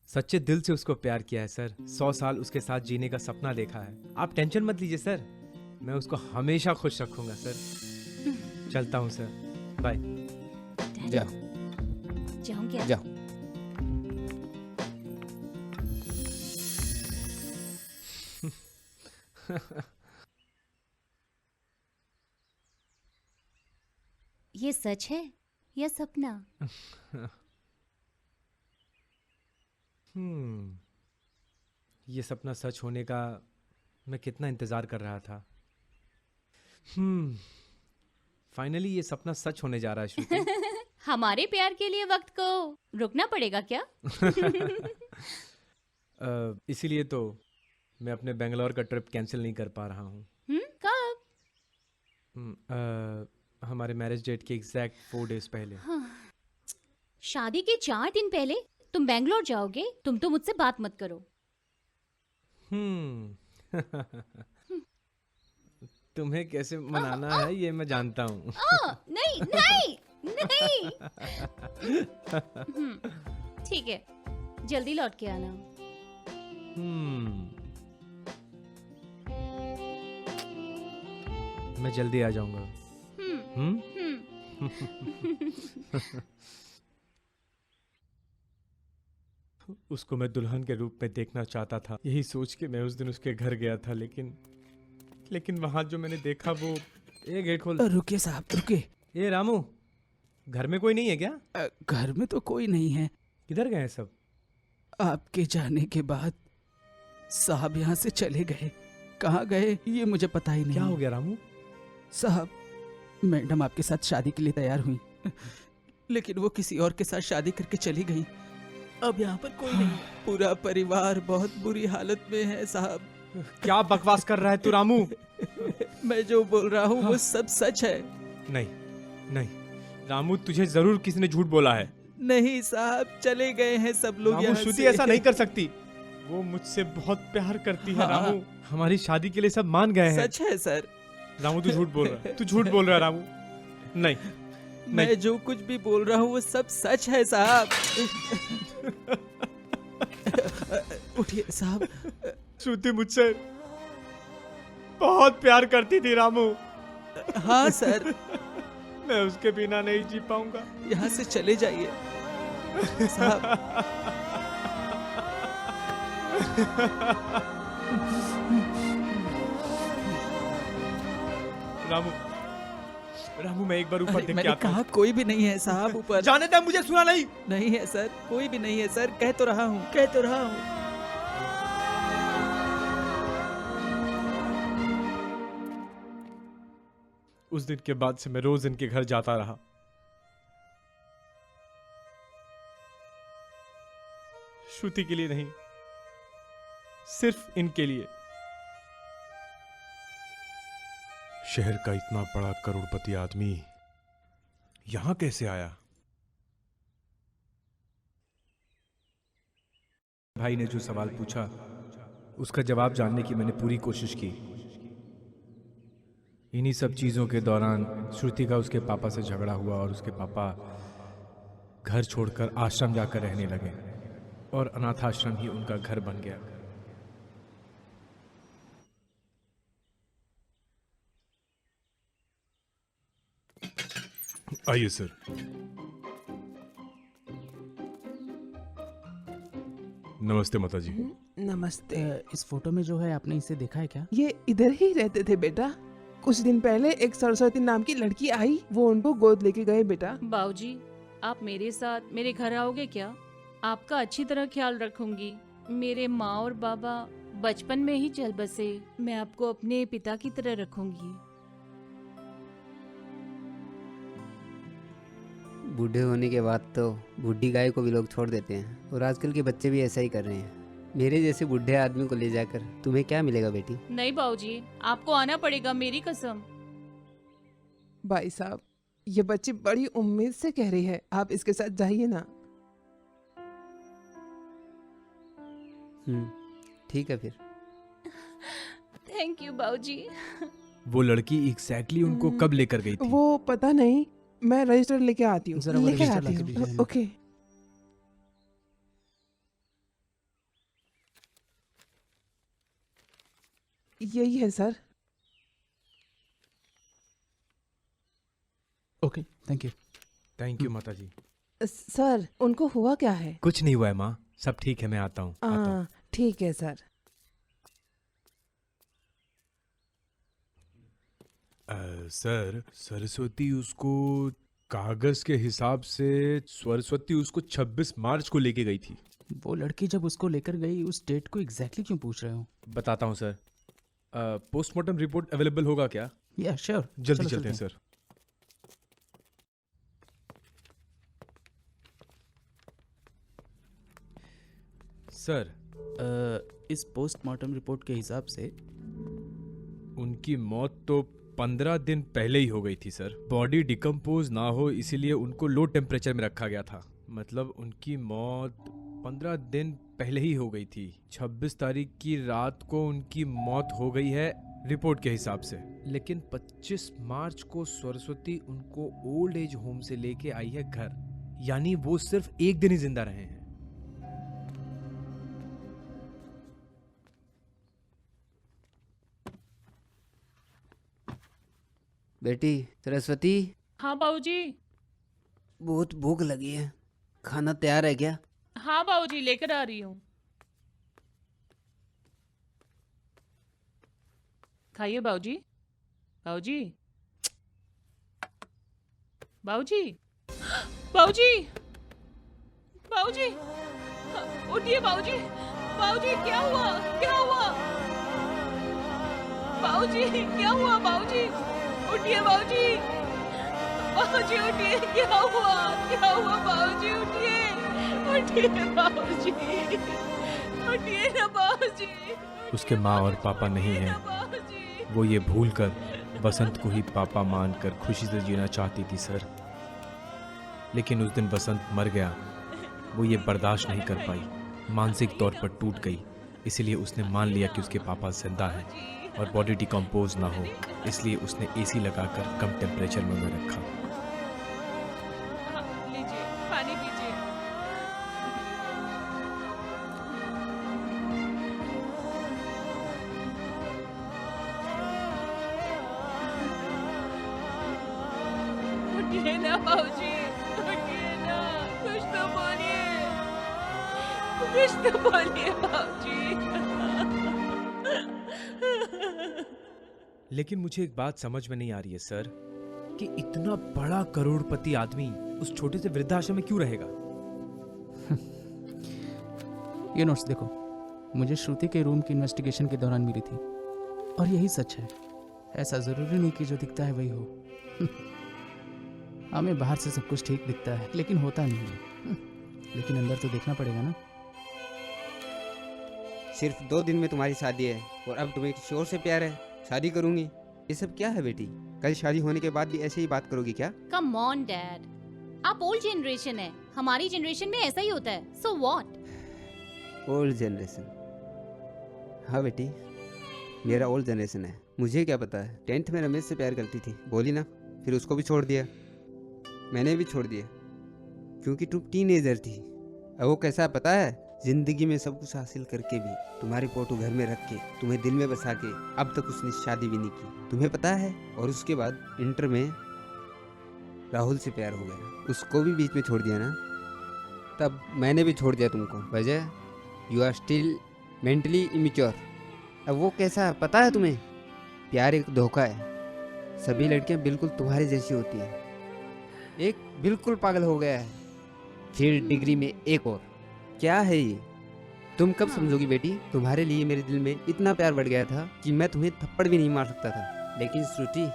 सच्चे दिल से उसको प्यार किया है सर। 100 साल उसके साथ जीने का सपना देखा है। आप टेंशन मत लीजिए सर, मैं उसको हमेशा खुश रखूंगा सर। चलता हूँ सर, बाय। जाओ। जाऊँ क्या? जाओ। ये सच है या सपना? ये सपना सच होने का मैं कितना इंतजार कर रहा था। फाइनली ये सपना सच होने जा रहा है श्रुति। हमारे प्यार के लिए वक्त को रुकना पड़ेगा क्या? इसीलिए तो मैं अपने बेंगलोर का ट्रिप कैंसिल नहीं कर पा रहा हूँ। कब? हमारे मैरिज डेट के एग्जैक्ट 4 डेज पहले। शादी के 4 दिन पहले तुम बेंगलोर जाओगे? तुम तो मुझसे बात मत करो। तुम्हें कैसे मनाना है ये मैं जानता हूँ। नहीं नहीं नहीं। ठीक है, जल्दी लौट के आना। मैं जल्दी आ जाऊंगा। उसको मैं दुल्हन के रूप में देखना चाहता था। यही सोच के मैं उस दिन उसके घर गया था, लेकिन वहां जो मैंने देखा वो। ए गेट खोल। रुकिए साहब, रुकिए। ए रामू, घर में कोई नहीं है क्या? घर में तो कोई नहीं है। किधर गए हैं सब? आपके जाने के बाद साहब यहाँ से चले गए। कहाँ गए ये मुझे पता ही नहीं। क्या हो गया रामू? साहब, मैडम आपके साथ शादी के लिए तैयार हुई, लेकिन वो किसी और के साथ शादी करके चली गई। अब यहाँ पर कोई नहीं। पूरा परिवार बहुत बुरी हालत में है साहब। क्या बकवास कर रहा है तू रामू? मैं जो बोल रहा हूँ वो सब सच है। नहीं नहीं रामू, तुझे जरूर किसी ने झूठ बोला है। नहीं साहब, चले गए हैं सब लोग रामू, यहाँ श्रुति से। ऐसा नहीं कर सकती। वो मुझसे बहुत प्यार करती है रामू। हमारी शादी के लिए सब मान गए हैं। सच है सर। रामू तू झूठ बोल रहा है। तू झूठ बोल रहा है रामू। नहीं मैं जो कुछ भी बोल रहा हूँ वो सब सच है साहब। उठिए साहब। श्रुति मुझसे बहुत प्यार करती थी रामू। हाँ सर। मैं उसके बिना नहीं जी पाऊंगा। यहाँ से चले जाइए साहब। रामू, रामू मैं एक बार ऊपर देख के मैंने आता हूं। कहा कोई भी नहीं है साहब ऊपर। जाने दे, मुझे सुना नहीं। नहीं है सर, कोई भी नहीं है सर। कह तो रहा हूँ, कह तो रहा हूँ। उस दिन के बाद से मैं रोज इनके घर जाता रहा। श्रुति के लिए नहीं, सिर्फ इनके लिए। शहर का इतना बड़ा करोड़पति आदमी यहां कैसे आया? भाई ने जो सवाल पूछा उसका जवाब जानने की मैंने पूरी कोशिश की। इन्हीं सब चीज़ों के दौरान श्रुति का उसके पापा से झगड़ा हुआ और उसके पापा घर छोड़कर आश्रम जाकर रहने लगे और अनाथ आश्रम ही उनका घर बन गया। आइए सर। नमस्ते माता जी। नमस्ते। इस फोटो में जो है आपने इसे देखा है क्या? ये इधर ही रहते थे बेटा। कुछ दिन पहले एक सरस्वती नाम की लड़की आई, वो उनको गोद लेके गए बेटा। बाबूजी, आप मेरे साथ मेरे घर आओगे क्या? आपका अच्छी तरह ख्याल रखूंगी। मेरे माँ और बाबा बचपन में ही चल बसे। मैं आपको अपने पिता की तरह रखूंगी। बूढ़े होने के बाद तो बूढ़ी गाय को भी लोग छोड़ देते हैं, और आजकल के बच्चे भी ऐसा ही कर रहे हैं। मेरे जैसे बूढ़े आदमी को ले जाकर तुम्हें क्या मिलेगा बेटी? नहीं बाबूजी, आपको आना पड़ेगा, मेरी कसम। भाई साहब, ये बच्ची बड़ी उम्मीद से कह रही है, आप इसके साथ जाइए ना। ठीक है फिर। थैंक यू बाबूजी। वो लड़की एग्जैक्टली उनको कब लेकर गई थी? वो पता नहीं, मैं रजिस्टर लेके आती हूँ। जरा वो लेके रजिस्टर आती लाके हूँ। दीजिए। ओके। यही है sir. Okay, thank you. Thank you माता जी। सर, उनको हुआ क्या है? कुछ नहीं हुआ है माँ, सब ठीक है, मैं आता हूँ। हाँ, ठीक है सर। सर, सरस्वती उसको कागज के हिसाब से सरस्वती उसको 26 मार्च को लेके गई थी। वो लड़की जब उसको लेकर गई, उस डेट को एग्जैक्टली क्यों पूछ रहे हो? बताता हूँ सर। पोस्टमार्टम रिपोर्ट अवेलेबल होगा क्या? या श्योर, जल्दी चलते हैं सर। सर, इस पोस्टमार्टम रिपोर्ट के हिसाब से उनकी मौत तो 15 दिन पहले ही हो गई थी सर। बॉडी डिकम्पोज ना हो इसीलिए उनको लो टेम्परेचर में रखा गया था। मतलब उनकी मौत 15 दिन पहले ही हो गई थी। 26 तारीख की रात को उनकी मौत हो गई है रिपोर्ट के हिसाब से, लेकिन 25 मार्च को सरस्वती उनको ओल्ड एज होम से लेके आई है घर। यानी वो सिर्फ एक दिन ही जिंदा रहे हैं। बेटी सरस्वती, हाँ बाबूजी। बहुत भूख लगी है, खाना तैयार है क्या? हाँ बाबूजी, लेकर आ रही हूँ। खाइए बाबूजी। बाबूजी, बाबूजी, बाबूजी, बाबूजी, उठिए बाबूजी। बाबूजी, क्या हुआ? क्या हुआ? बाबूजी, क्या हुआ? बाबूजी, उठिए बाबूजी। बाबूजी उठिए, क्या हुआ? क्या हुआ? बाबूजी उठिए, उठिए बाबूजी, उठिए ना बाबूजी। उसके माँ और पापा नहीं हैं। वो ये भूलकर बसंत को ही पापा मानकर खुशी से जीना चाहती थी सर, लेकिन उस दिन बसंत मर गया। वो ये बर्दाश्त नहीं कर पाई, मानसिक तौर पर टूट गई। इसलिए उसने मान लिया कि उसके पापा जिंदा हैं और बॉडी डिकम्पोज ना हो, इसलिए उसने एसी लगाकर कम टेम्परेचर में उन्हें रखा। लीजिए, पानी पीजिए। उठिए ना बाबूजी, उठिए ना, कुछ तो बोलिए, कुछ तो बोलिए बाबूजी। लेकिन मुझे एक बात समझ में नहीं आ रही है सर, कि इतना बड़ा करोड़पति आदमी उस छोटे से वृद्धाश्रम में क्यों रहेगा? ये नोट्स देखो, मुझे श्रुति के रूम की इन्वेस्टिगेशन के दौरान मिली थी, और यही सच है। ऐसा जरूरी नहीं कि जो दिखता है वही हो। हमें बाहर से सब कुछ ठीक दिखता है, लेकिन होता नहीं है। लेकिन अंदर तो देखना पड़ेगा ना। सिर्फ 2 दिन में तुम्हारी शादी है और अब तुम्हें किसी और से प्यार है, शादी करूंगी। ये सब क्या है बेटी? कल शादी होने के बाद भी ऐसे ही बात करोगी क्या? कम ऑन डैड, आप ओल्ड जनरेशन है, हमारी जनरेशन में ऐसा ही होता है। So what? Old generation? हाँ बेटी, मेरा ओल्ड जनरेशन है। मुझे क्या पता है, 10th में रमेश से प्यार करती थी, बोली ना, फिर उसको भी छोड़ दिया, मैंने भी छोड़ दिया, क्योंकि तुम टीनेजर थी। अब वो कैसा है पता है, जिंदगी में सब कुछ हासिल करके भी तुम्हारी फोटो घर में रख के, तुम्हें दिल में बसा के, अब तक उसने शादी भी नहीं की, तुम्हें पता है। और उसके बाद इंटर में राहुल से प्यार हो गया, उसको भी बीच में छोड़ दिया ना, तब मैंने भी छोड़ दिया तुमको। वजह, you are still mentally immature. अब वो कैसा है पता है तुम्हें, प्यार एक धोखा है, सभी लड़कियां बिल्कुल तुम्हारी जैसी होती है, एक बिल्कुल पागल हो गया है, फिर डिग्री में एक और, क्या है ये, तुम कब समझोगी बेटी। तुम्हारे लिए मेरे दिल में इतना प्यार बढ़ गया था कि मैं तुम्हें थप्पड़ भी नहीं मार सकता था। लेकिन श्रुति,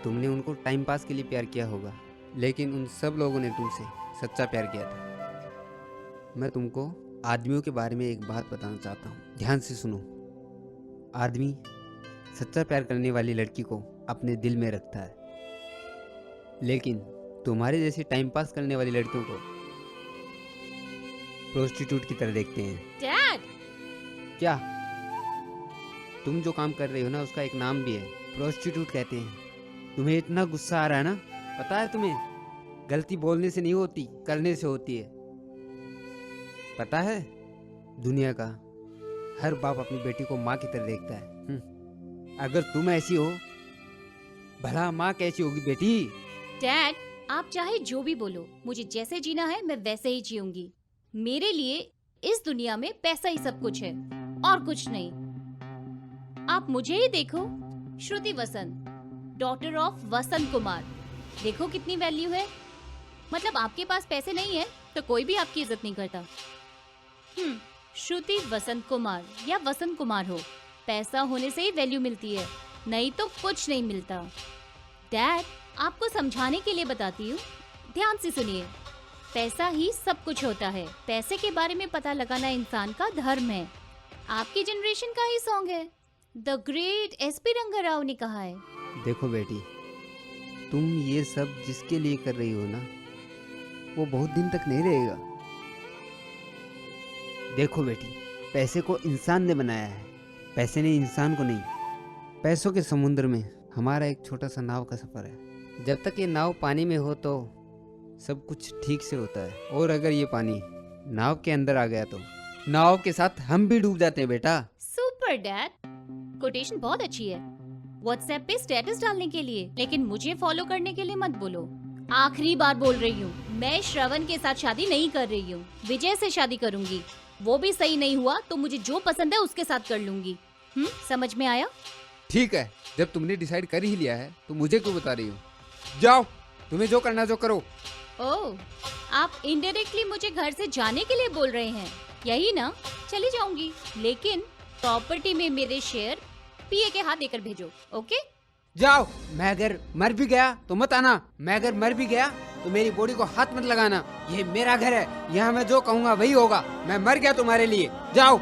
तुमने उनको टाइम पास के लिए प्यार किया होगा, लेकिन उन सब लोगों ने तुमसे सच्चा प्यार किया था। मैं तुमको आदमियों के बारे में एक बात बताना चाहता हूँ, ध्यान से सुनो। आदमी सच्चा प्यार करने वाली लड़की को अपने दिल में रखता है, लेकिन तुम्हारे जैसी टाइम पास करने वाली लड़कियों को प्रोस्टिट्यूट की तरह देखते हैं। डैड! क्या? तुम जो काम कर रही हो ना, उसका एक नाम भी है, प्रोस्टिट्यूट कहते हैं। तुम्हें इतना गुस्सा आ रहा है ना, पता है तुम्हें, गलती बोलने से नहीं होती, करने से होती है। पता है, दुनिया का हर बाप अपनी बेटी को माँ की तरह देखता है। अगर तुम ऐसी हो, भला माँ कैसी होगी बेटी। डैड, आप चाहे जो भी बोलो, मुझे जैसे जीना है मैं वैसे ही जीऊंगी। मेरे लिए इस दुनिया में पैसा ही सब कुछ है और कुछ नहीं। आप मुझे ही देखो, श्रुति वसंत, डॉटर ऑफ वसंत कुमार, देखो कितनी वैल्यू है। मतलब आपके पास पैसे नहीं है तो कोई भी आपकी इज्जत नहीं करता। श्रुति वसंत कुमार या वसंत कुमार हो, पैसा होने से ही वैल्यू मिलती है, नहीं तो कुछ नहीं मिलता। डैड, आपको समझाने के लिए बताती हूँ, ध्यान से सुनिए। पैसा ही सब कुछ होता है, पैसे के बारे में पता लगाना इंसान का धर्म है। आपकी जनरेशन का ही सॉन्ग है, द ग्रेट एसपी रंगाराव ने कहा है। देखो बेटी, तुम ये सब जिसके लिए कर रही हो ना, वो बहुत दिन तक नहीं रहेगा। देखो बेटी, पैसे को इंसान ने बनाया है, पैसे ने इंसान को नहीं। पैसों के समुद्र में हमारा एक छोटा सा नाव का सफर है। जब तक ये नाव पानी में हो तो सब कुछ ठीक से होता है, और अगर ये पानी नाव के अंदर आ गया तो नाव के साथ हम भी डूब जाते हैं बेटा। सुपर डैड, कोटेशन बहुत अच्छी है व्हाट्सएप पे स्टेटस डालने के लिए, लेकिन मुझे फॉलो करने के लिए मत बोलो। आखिरी बार बोल रही हूँ, मैं श्रवण के साथ शादी नहीं कर रही हूँ, विजय से शादी करूंगी। वो भी सही नहीं हुआ तो मुझे जो पसंद है उसके साथ कर लूंगी। समझ में आया? ठीक है, जब तुमने डिसाइड कर ही लिया है तो मुझे क्यों बता रही हो। जाओ, तुम्हें जो करना जो करो। ओह, आप इनडायरेक्टली मुझे घर से जाने के लिए बोल रहे हैं, यही ना? चली जाऊंगी, लेकिन प्रॉपर्टी में मेरे शेयर पीए के हाथ देकर भेजो, ओके? जाओ। मैं अगर मर भी गया तो मत आना, मैं अगर मर भी गया तो मेरी बॉडी को हाथ मत लगाना। ये मेरा घर है, यहाँ मैं जो कहूँगा वही होगा। मैं मर गया तुम्हारे लिए, जाओ।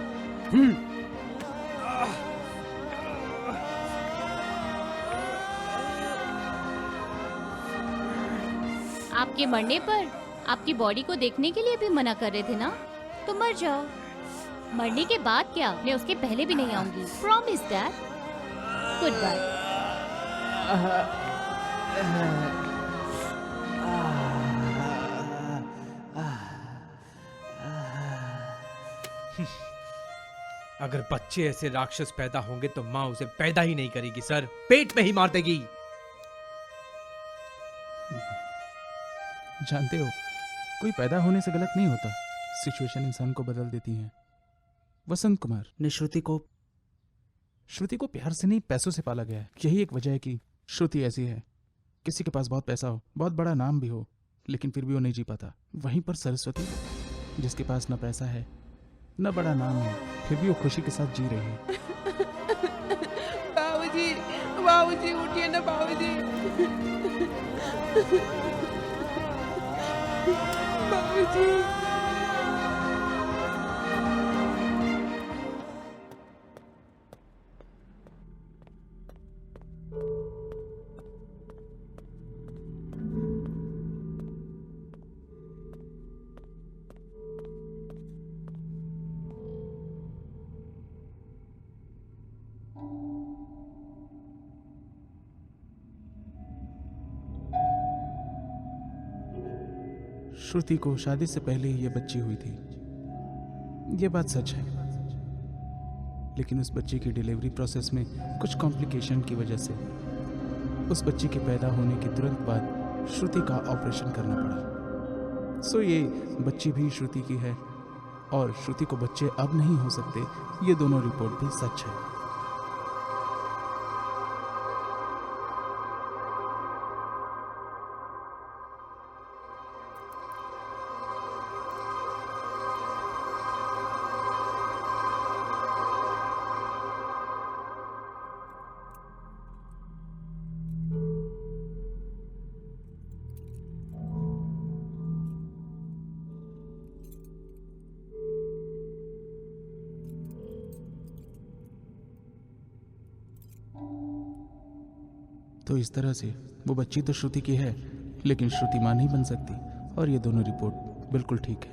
आपके मरने पर आपकी बॉडी को देखने के लिए भी मना कर रहे थे ना, तो मर जाओ। मरने के बाद क्या, मैं उसके पहले भी नहीं आऊंगी। Promise dad. Goodbye. अगर बच्चे ऐसे राक्षस पैदा होंगे तो माँ उसे पैदा ही नहीं करेगी सर, पेट में ही मार देगी। जानते हो, कोई पैदा होने से गलत नहीं होता, सिचुएशन इंसान को बदल देती है। वसंत कुमार ने श्रुति को प्यार से नहीं पैसों से पाला गया है। यही एक वजह है कि श्रुति ऐसी है। किसी के पास बहुत पैसा हो, बहुत बड़ा नाम भी हो, लेकिन फिर भी वो नहीं जी पाता। वहीं पर सरस्वती, जिसके पास न पैसा है न बड़ा नाम है, फिर भी वो खुशी के साथ जी रही है। बाबूजी, बाबूजी उठिए ना बाबूजी। बाबूजी। श्रुति को शादी से पहले ही ये बच्ची हुई थी। ये बात सच है, लेकिन उस बच्ची की डिलीवरी प्रोसेस में कुछ कॉम्प्लिकेशन की वजह से उस बच्ची के पैदा होने के तुरंत बाद श्रुति का ऑपरेशन करना पड़ा। सो ये बच्ची भी श्रुति की है और श्रुति को बच्चे अब नहीं हो सकते। ये दोनों रिपोर्ट भी सच है। तो इस तरह से वो बच्ची तो श्रुति की है, लेकिन श्रुति मां नहीं बन सकती और ये दोनों रिपोर्ट बिल्कुल ठीक है।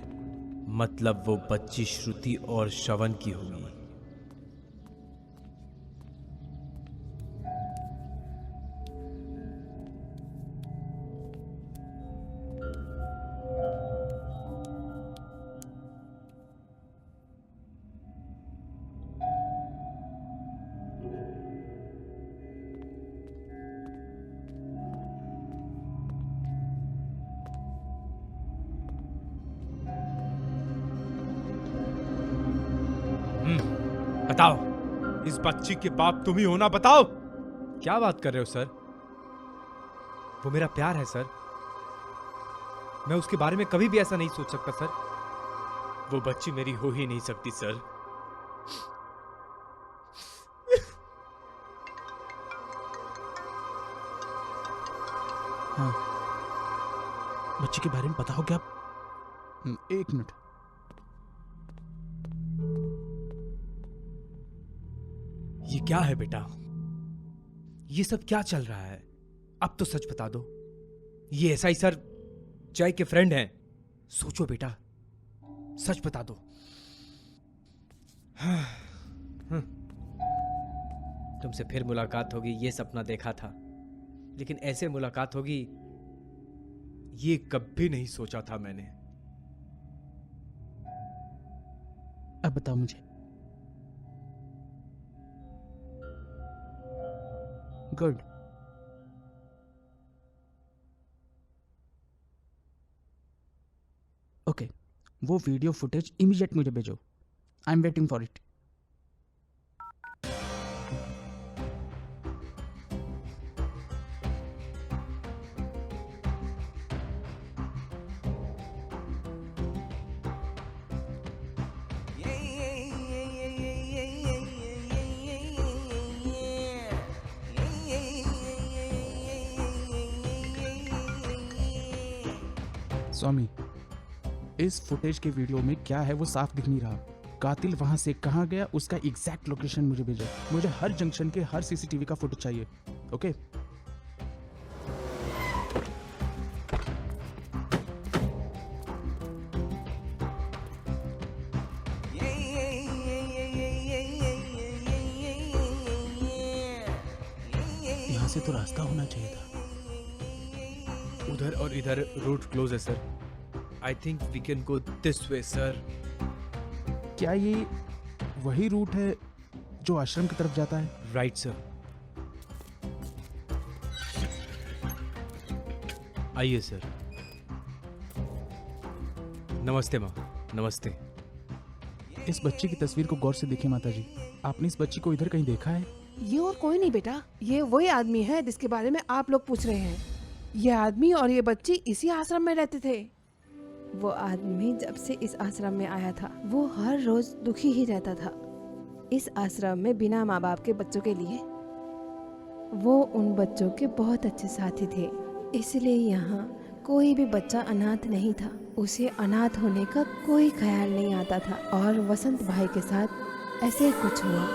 मतलब वो बच्ची श्रुति और श्रवण की होगी। बताओ, इस बच्ची के बाप तुम ही हो ना? बताओ। क्या बात कर रहे हो सर? वो मेरा प्यार है सर। मैं उसके बारे में कभी भी ऐसा नहीं सोच सकता सर। वो बच्ची मेरी हो ही नहीं सकती सर। हाँ, बच्ची के बारे में पता हो क्या? एक मिनट। ये क्या है बेटा? ये सब क्या चल रहा है? अब तो सच बता दो। ये एसआई सर जय के फ्रेंड हैं। सोचो बेटा, सच बता दो। तुमसे फिर मुलाकात होगी ये सपना देखा था, लेकिन ऐसे मुलाकात होगी ये कभी नहीं सोचा था मैंने। अब बताओ मुझे। गुड। ओके, वो वीडियो फुटेज इमीडिएट मुझे भेजो। I am waiting for it. Swami, इस फुटेज के वीडियो में क्या है वो साफ दिख नहीं रहा। कातिल वहां से कहां गया उसका एग्जैक्ट लोकेशन मुझे भेजो। मुझे हर जंक्शन के हर सीसीटीवी का फुटेज चाहिए। ओके? यहाँ से तो रास्ता होना चाहिए था। उधर और इधर रूट क्लोज है sir. I think we can go this way sir. क्या ये वही रूट है जो आश्रम की तरफ जाता है? Right sir. आइए सर। नमस्ते माँ। नमस्ते। इस बच्ची की तस्वीर को गौर से देखिए माता जी। आपने इस बच्ची को इधर कहीं देखा है? ये और कोई नहीं बेटा, ये वही आदमी है जिसके बारे में आप लोग पूछ रहे हैं। ये आदमी और ये बच्ची इसी आश्रम में रहते थे। वो आदमी जब से इस आश्रम में आया था वो हर रोज दुखी ही रहता था। इस आश्रम में बिना माँ बाप के बच्चों के लिए वो उन बच्चों के बहुत अच्छे साथी थे। इसलिए यहाँ कोई भी बच्चा अनाथ नहीं था। उसे अनाथ होने का कोई ख्याल नहीं आता था। और वसंत भाई के साथ ऐसे कुछ हुआ।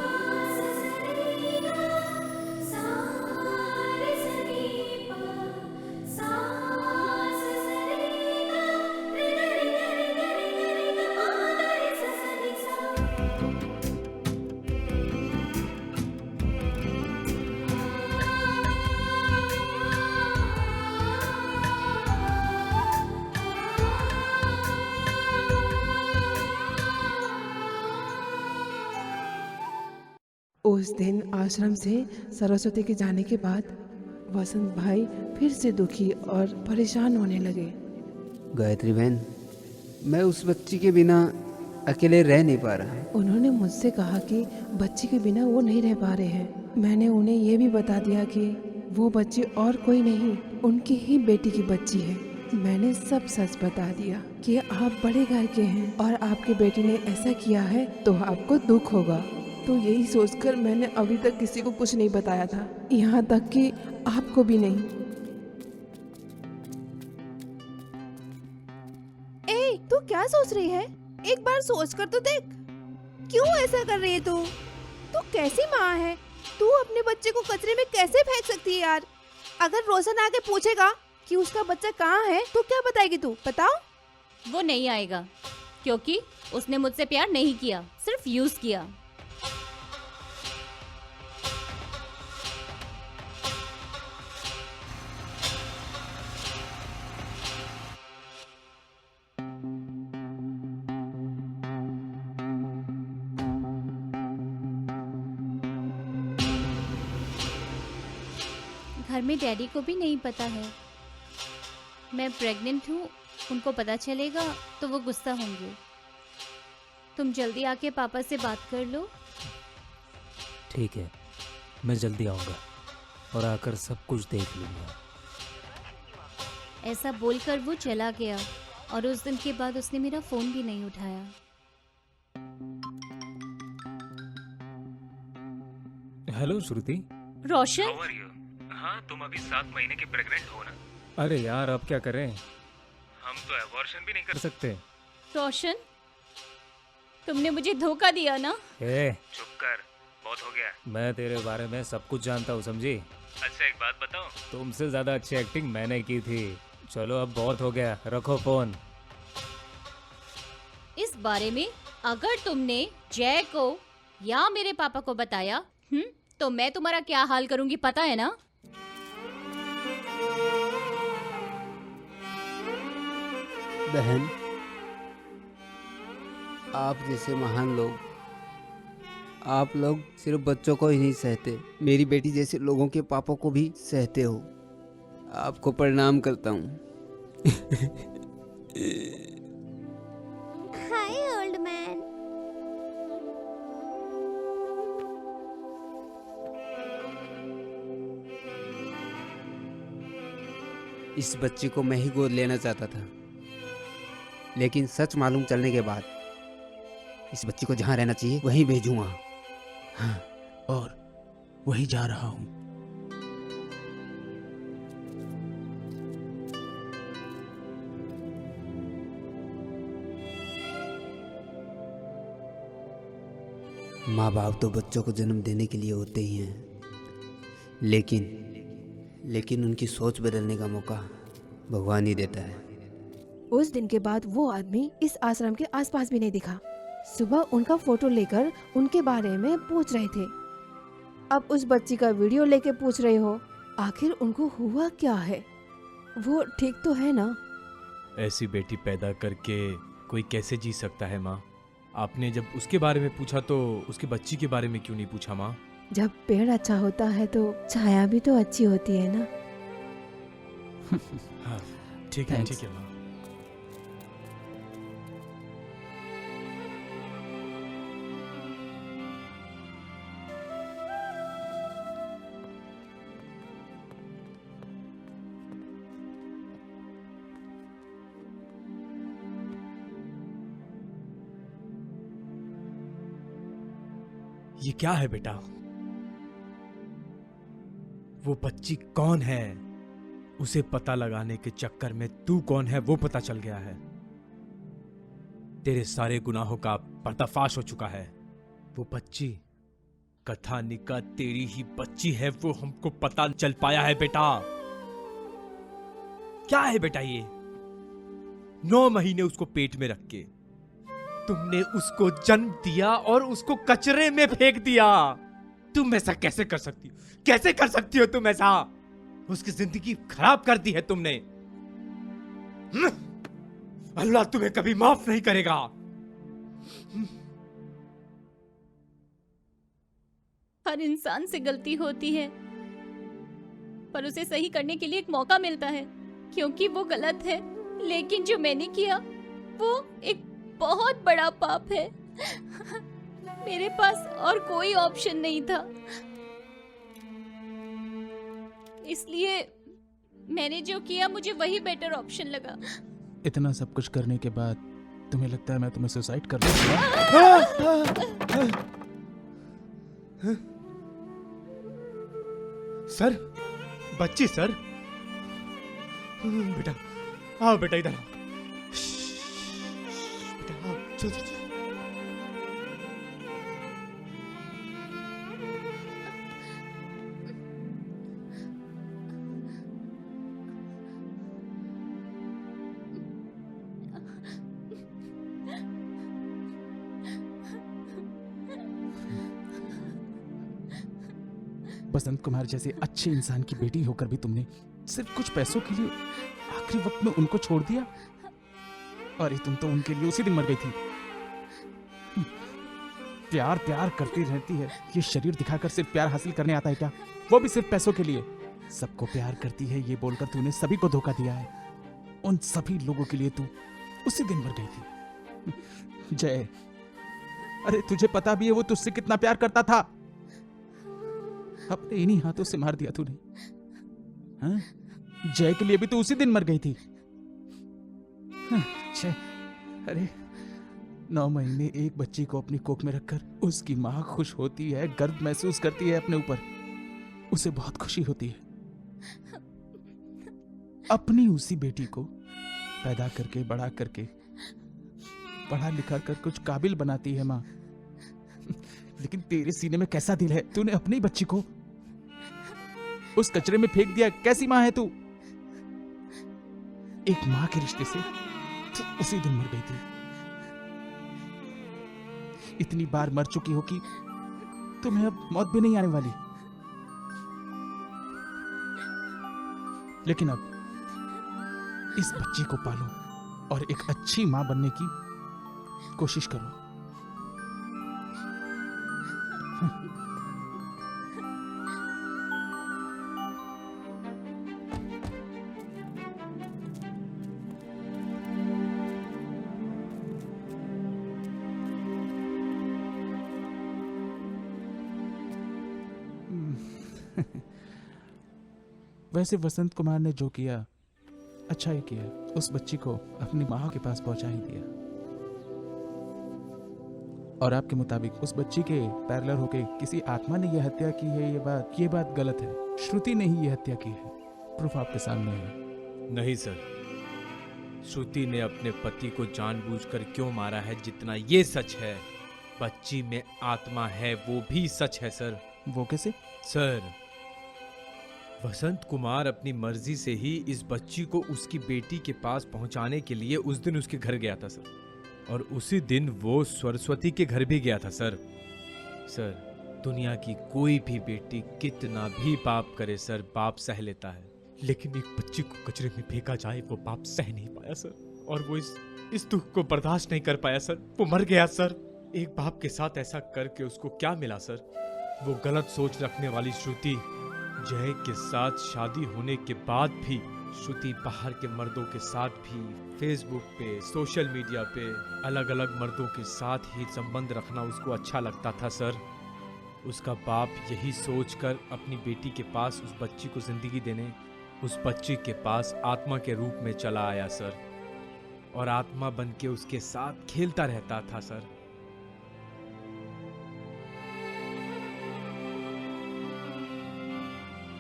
उस दिन आश्रम से सरस्वती के जाने के बाद वसंत भाई फिर से दुखी और परेशान होने लगे। गायत्री बहन, मैं उस बच्ची के बिना अकेले रह नहीं पा रहा। उन्होंने मुझसे कहा कि बच्ची के बिना वो नहीं रह पा रहे हैं। मैंने उन्हें ये भी बता दिया कि वो बच्ची और कोई नहीं, उनकी ही बेटी की बच्ची है। मैंने सब सच बता दिया कि आप बड़े घर के हैं और आपकी बेटी ने ऐसा किया है तो आपको दुख होगा। तो यही सोचकर मैंने अभी तक किसी को कुछ नहीं बताया था, यहाँ तक कि आपको भी नहीं। ए, तू क्या सोच रही है? एक बार सोच कर तो देख, क्यों ऐसा कर रही है तू? तू कैसी माँ है? तू अपने बच्चे को कचरे में कैसे फेंक सकती है यार? अगर रोशन आके पूछेगा कि उसका बच्चा कहाँ है तो क्या बताएगी तू? बताओ। वो नहीं आएगा क्योंकि उसने मुझसे प्यार नहीं किया, सिर्फ यूज किया। घर में डैडी को भी नहीं पता है मैं प्रेग्नेंट हूँ। उनको पता चलेगा तो वो गुस्सा होंगे। तुम जल्दी आके पापा से बात कर लो। ठीक है, मैं जल्दी आऊँगा और आकर सब कुछ देख लूँगा। ऐसा बोलकर वो चला गया और उस दिन के बाद उसने मेरा फोन भी नहीं उठाया। Hello Shruti. Roshan, How are you? हाँ, तुम अभी 7 महीने की प्रेग्नेंट हो ना? अरे यार, अब क्या करें? हम तो अबॉर्शन भी नहीं कर सकते। रोशन, तुमने मुझे धोखा दिया ना? चुप कर, बहुत हो गया। मैं तेरे बारे में सब कुछ जानता हूँ, समझी? अच्छा एक बात बताऊँ, तुमसे ज्यादा अच्छी एक्टिंग मैंने की थी। चलो अब बहुत हो गया, रखो फोन। इस बारे में अगर तुमने जय को या मेरे पापा को बताया तो मैं तुम्हारा क्या हाल करूंगी पता है ना? बहन, आप जैसे महान लोग, आप लोग सिर्फ बच्चों को ही नहीं सहते, मेरी बेटी जैसे लोगों के पापों को भी सहते हो। आपको प्रणाम करता हूँ। हाय ओल्ड मैन। इस बच्ची को मैं ही गोद लेना चाहता था, लेकिन सच मालूम चलने के बाद इस बच्ची को जहाँ रहना चाहिए वहीं भेजूंगा। हाँ, और वही जा रहा हूँ। माँ बाप तो बच्चों को जन्म देने के लिए होते ही हैं, लेकिन उनकी सोच बदलने का मौका भगवान ही देता है। उस दिन के बाद वो आदमी इस आश्रम के आसपास भी नहीं दिखा। सुबह उनका फोटो लेकर उनके बारे में पूछ रहे थे, अब उस बच्ची का वीडियो लेके पूछ रहे हो। आखिर उनको हुआ क्या है? वो ठीक तो है ना? ऐसी बेटी पैदा करके कोई कैसे जी सकता है माँ? आपने जब उसके बारे में पूछा तो उसकी बच्ची के बारे में क्यों नहीं पूछा माँ? जब पेड़ अच्छा होता है तो छाया भी तो अच्छी होती है ना। हाँ, ठीक है माँ। ये क्या है बेटा? वो बच्ची कौन है? उसे पता लगाने के चक्कर में तू कौन है वो पता चल गया है। तेरे सारे गुनाहों का पर्दाफाश हो चुका है। वो बच्ची कथानिका तेरी ही बच्ची है, वो हमको पता चल पाया है बेटा। क्या है बेटा ये? 9 महीने उसको पेट में रख के तुमने उसको जन्म दिया और उसको कचरे में फेंक दिया। तुम ऐसा कैसे कर सकती हो? कैसे कर सकती हो तुम ऐसा? उसकी जिंदगी खराब कर दी है तुमने। अल्लाह तुम्हें कभी माफ नहीं करेगा। हर इंसान से गलती होती है, पर उसे सही करने के लिए एक मौका मिलता है, क्योंकि वो गलत है। लेकिन जो मैंने किया वो एक बहुत बड़ा पाप है। मेरे पास और कोई ऑप्शन नहीं था, इसलिए मैंने जो किया मुझे वही बेटर ऑप्शन लगा। इतना सब कुछ करने के बाद तुम्हें लगता है मैं तुम्हें सुसाइड कर दूंगा? सर, बच्ची सर। बेटा आओ, बेटा इधर आओ। बेटा आओ, चल चल चल। बसंत कुमार जैसे अच्छे इंसान की बेटी होकर भी तुमने सिर्फ कुछ पैसों के लिए आखिरी वक्त में उनको छोड़ दिया। अरे तुम तो उनके लिए उसी दिन मर गई थी। प्यार प्यार करती रहती है, ये शरीर दिखाकर सिर्फ प्यार हासिल करने आता है क्या? वो भी सिर्फ पैसों के लिए। सबको प्यार करती है ये बोलकर तूने सभी को धोखा दिया है। उन सभी लोगों के लिए तू उसी दिन मर गई थी। जय, अरे तुझे पता भी है वो तुझसे कितना प्यार करता था। अपने इन्हीं हाथों से मार दिया तूने। हाँ? जय के लिए भी तो उसी दिन मर गई थी। हाँ, जय, अरे 9 महीने एक बच्ची को अपनी कोख में रखकर उसकी माँ खुश होती है, गर्व महसूस करती है अपने ऊपर, उसे बहुत खुशी होती है। अपनी उसी बेटी को पैदा करके बड़ा करके पढ़ा लिखा कर कुछ काबिल बनाती है माँ। लेकिन तेरे सीने में कैसा दिल है, तूने अपनी बच्ची को उस कचरे में फेंक दिया। कैसी माँ है तू? एक माँ के रिश्ते से तू उसी दिन मर गई थी। इतनी बार मर चुकी हो कि तुम्हें अब मौत भी नहीं आने वाली। लेकिन अब इस बच्ची को पालो और एक अच्छी माँ बनने की कोशिश करो। वैसे वसंत कुमार ने जो किया अच्छा ही किया, उस बच्ची को अपनी माँ के पास पहुंचा ही दिया। और आपके मुताबिक उस बच्ची के पैरेलल होके किसी आत्मा ने यह हत्या की है, ये बात गलत है। श्रुति ने ही यह हत्या की है। प्रूफ आपके सामने है। नहीं सर, श्रुति ने अपने पति को जानबूझकर क्यों मारा है जितना ये सच है, बच्ची में आत्मा है वो भी सच है सर। वो कैसे? सर, वसंत कुमार अपनी मर्जी से ही इस बच्ची को उसकी बेटी के पास पहुंचाने के लिए उस दिन उसके घर गया था सर, और उसी दिन वो सरस्वती के घर भी गया था सर। सर, दुनिया की कोई भी बेटी कितना भी पाप करे सर, पाप सह लेता है, लेकिन एक बच्ची को कचरे में फेंका जाए वो पाप सह नहीं पाया सर, और वो इस दुख को बर्दाश्त नहीं कर पाया सर, वो मर गया सर। एक बाप के साथ ऐसा करके उसको क्या मिला सर? वो गलत सोच रखने वाली श्रुति, जय के साथ शादी होने के बाद भी श्रुति बाहर के मर्दों के साथ भी फेसबुक पे, सोशल मीडिया पे अलग अलग मर्दों के साथ ही संबंध रखना उसको अच्छा लगता था सर। उसका बाप यही सोचकर अपनी बेटी के पास उस बच्ची को जिंदगी देने उस बच्ची के पास आत्मा के रूप में चला आया सर, और आत्मा बन के उसके साथ खेलता रहता था सर।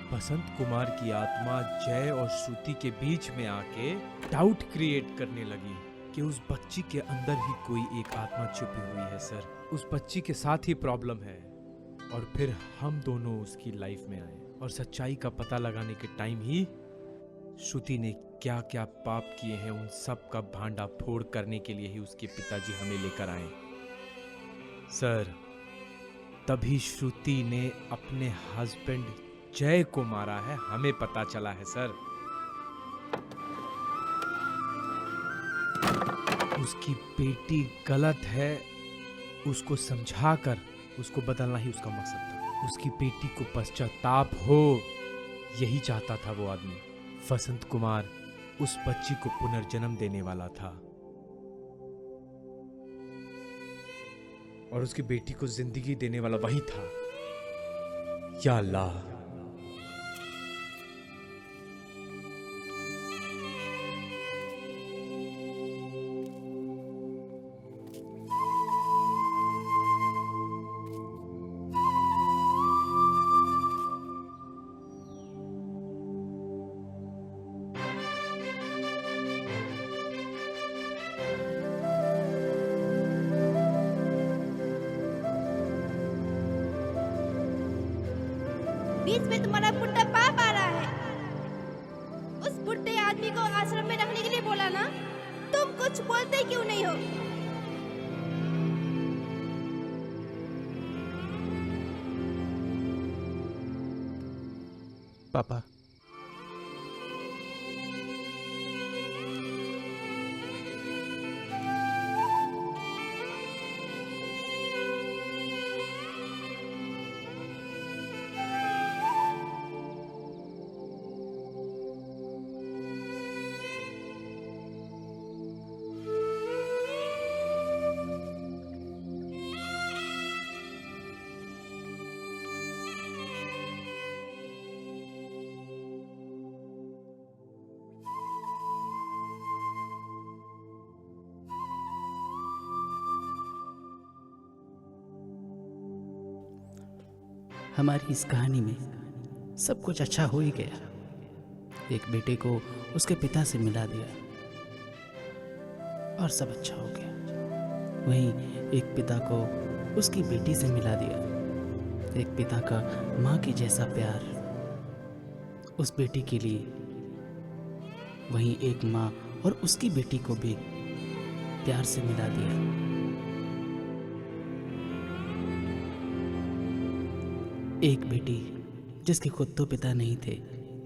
बसंत कुमार की आत्मा जय और श्रुति के बीच में आके डाउट क्रिएट करने लगी कि उस बच्ची के अंदर ही कोई एक आत्मा छुपी हुई है सर, उस बच्ची के साथ ही प्रॉब्लम है। और फिर हम दोनों उसकी लाइफ में आए और सच्चाई का पता लगाने के टाइम ही श्रुति ने क्या क्या पाप किए हैं उन सब का भांडा फोड़ करने के लिए ही उसके पिताजी हमें लेकर आए सर। तभी श्रुति ने अपने हस्बैंड जय को मारा है, हमें पता चला है सर। उसकी बेटी गलत है, उसको समझाकर उसको बदलना ही उसका मकसद था। उसकी बेटी को पश्चाताप हो, यही चाहता था वो आदमी। वसंत कुमार उस बच्ची को पुनर्जन्म देने वाला था और उसकी बेटी को जिंदगी देने वाला वही था। या अल्लाह, बीच में तुम्हारा बुढ़ा बाप आ रहा है। उस बुढ़े आदमी को आश्रम में रखने के लिए बोला ना, तुम कुछ बोलते क्यों नहीं हो? पापा, हमारी इस कहानी में सब कुछ अच्छा हो ही गया। एक बेटे को उसके पिता से मिला दिया और सब अच्छा हो गया। वहीं एक पिता को उसकी बेटी से मिला दिया। एक पिता का माँ के जैसा प्यार उस बेटी के लिए, वहीं एक माँ और उसकी बेटी को भी प्यार से मिला दिया। एक बेटी जिसके खुद तो पिता नहीं थे,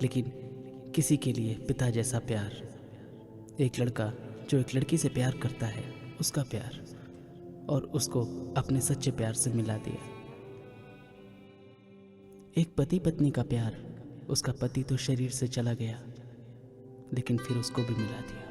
लेकिन किसी के लिए पिता जैसा प्यार। एक लड़का जो एक लड़की से प्यार करता है, उसका प्यार, और उसको अपने सच्चे प्यार से मिला दिया। एक पति पत्नी का प्यार, उसका पति तो शरीर से चला गया, लेकिन फिर उसको भी मिला दिया।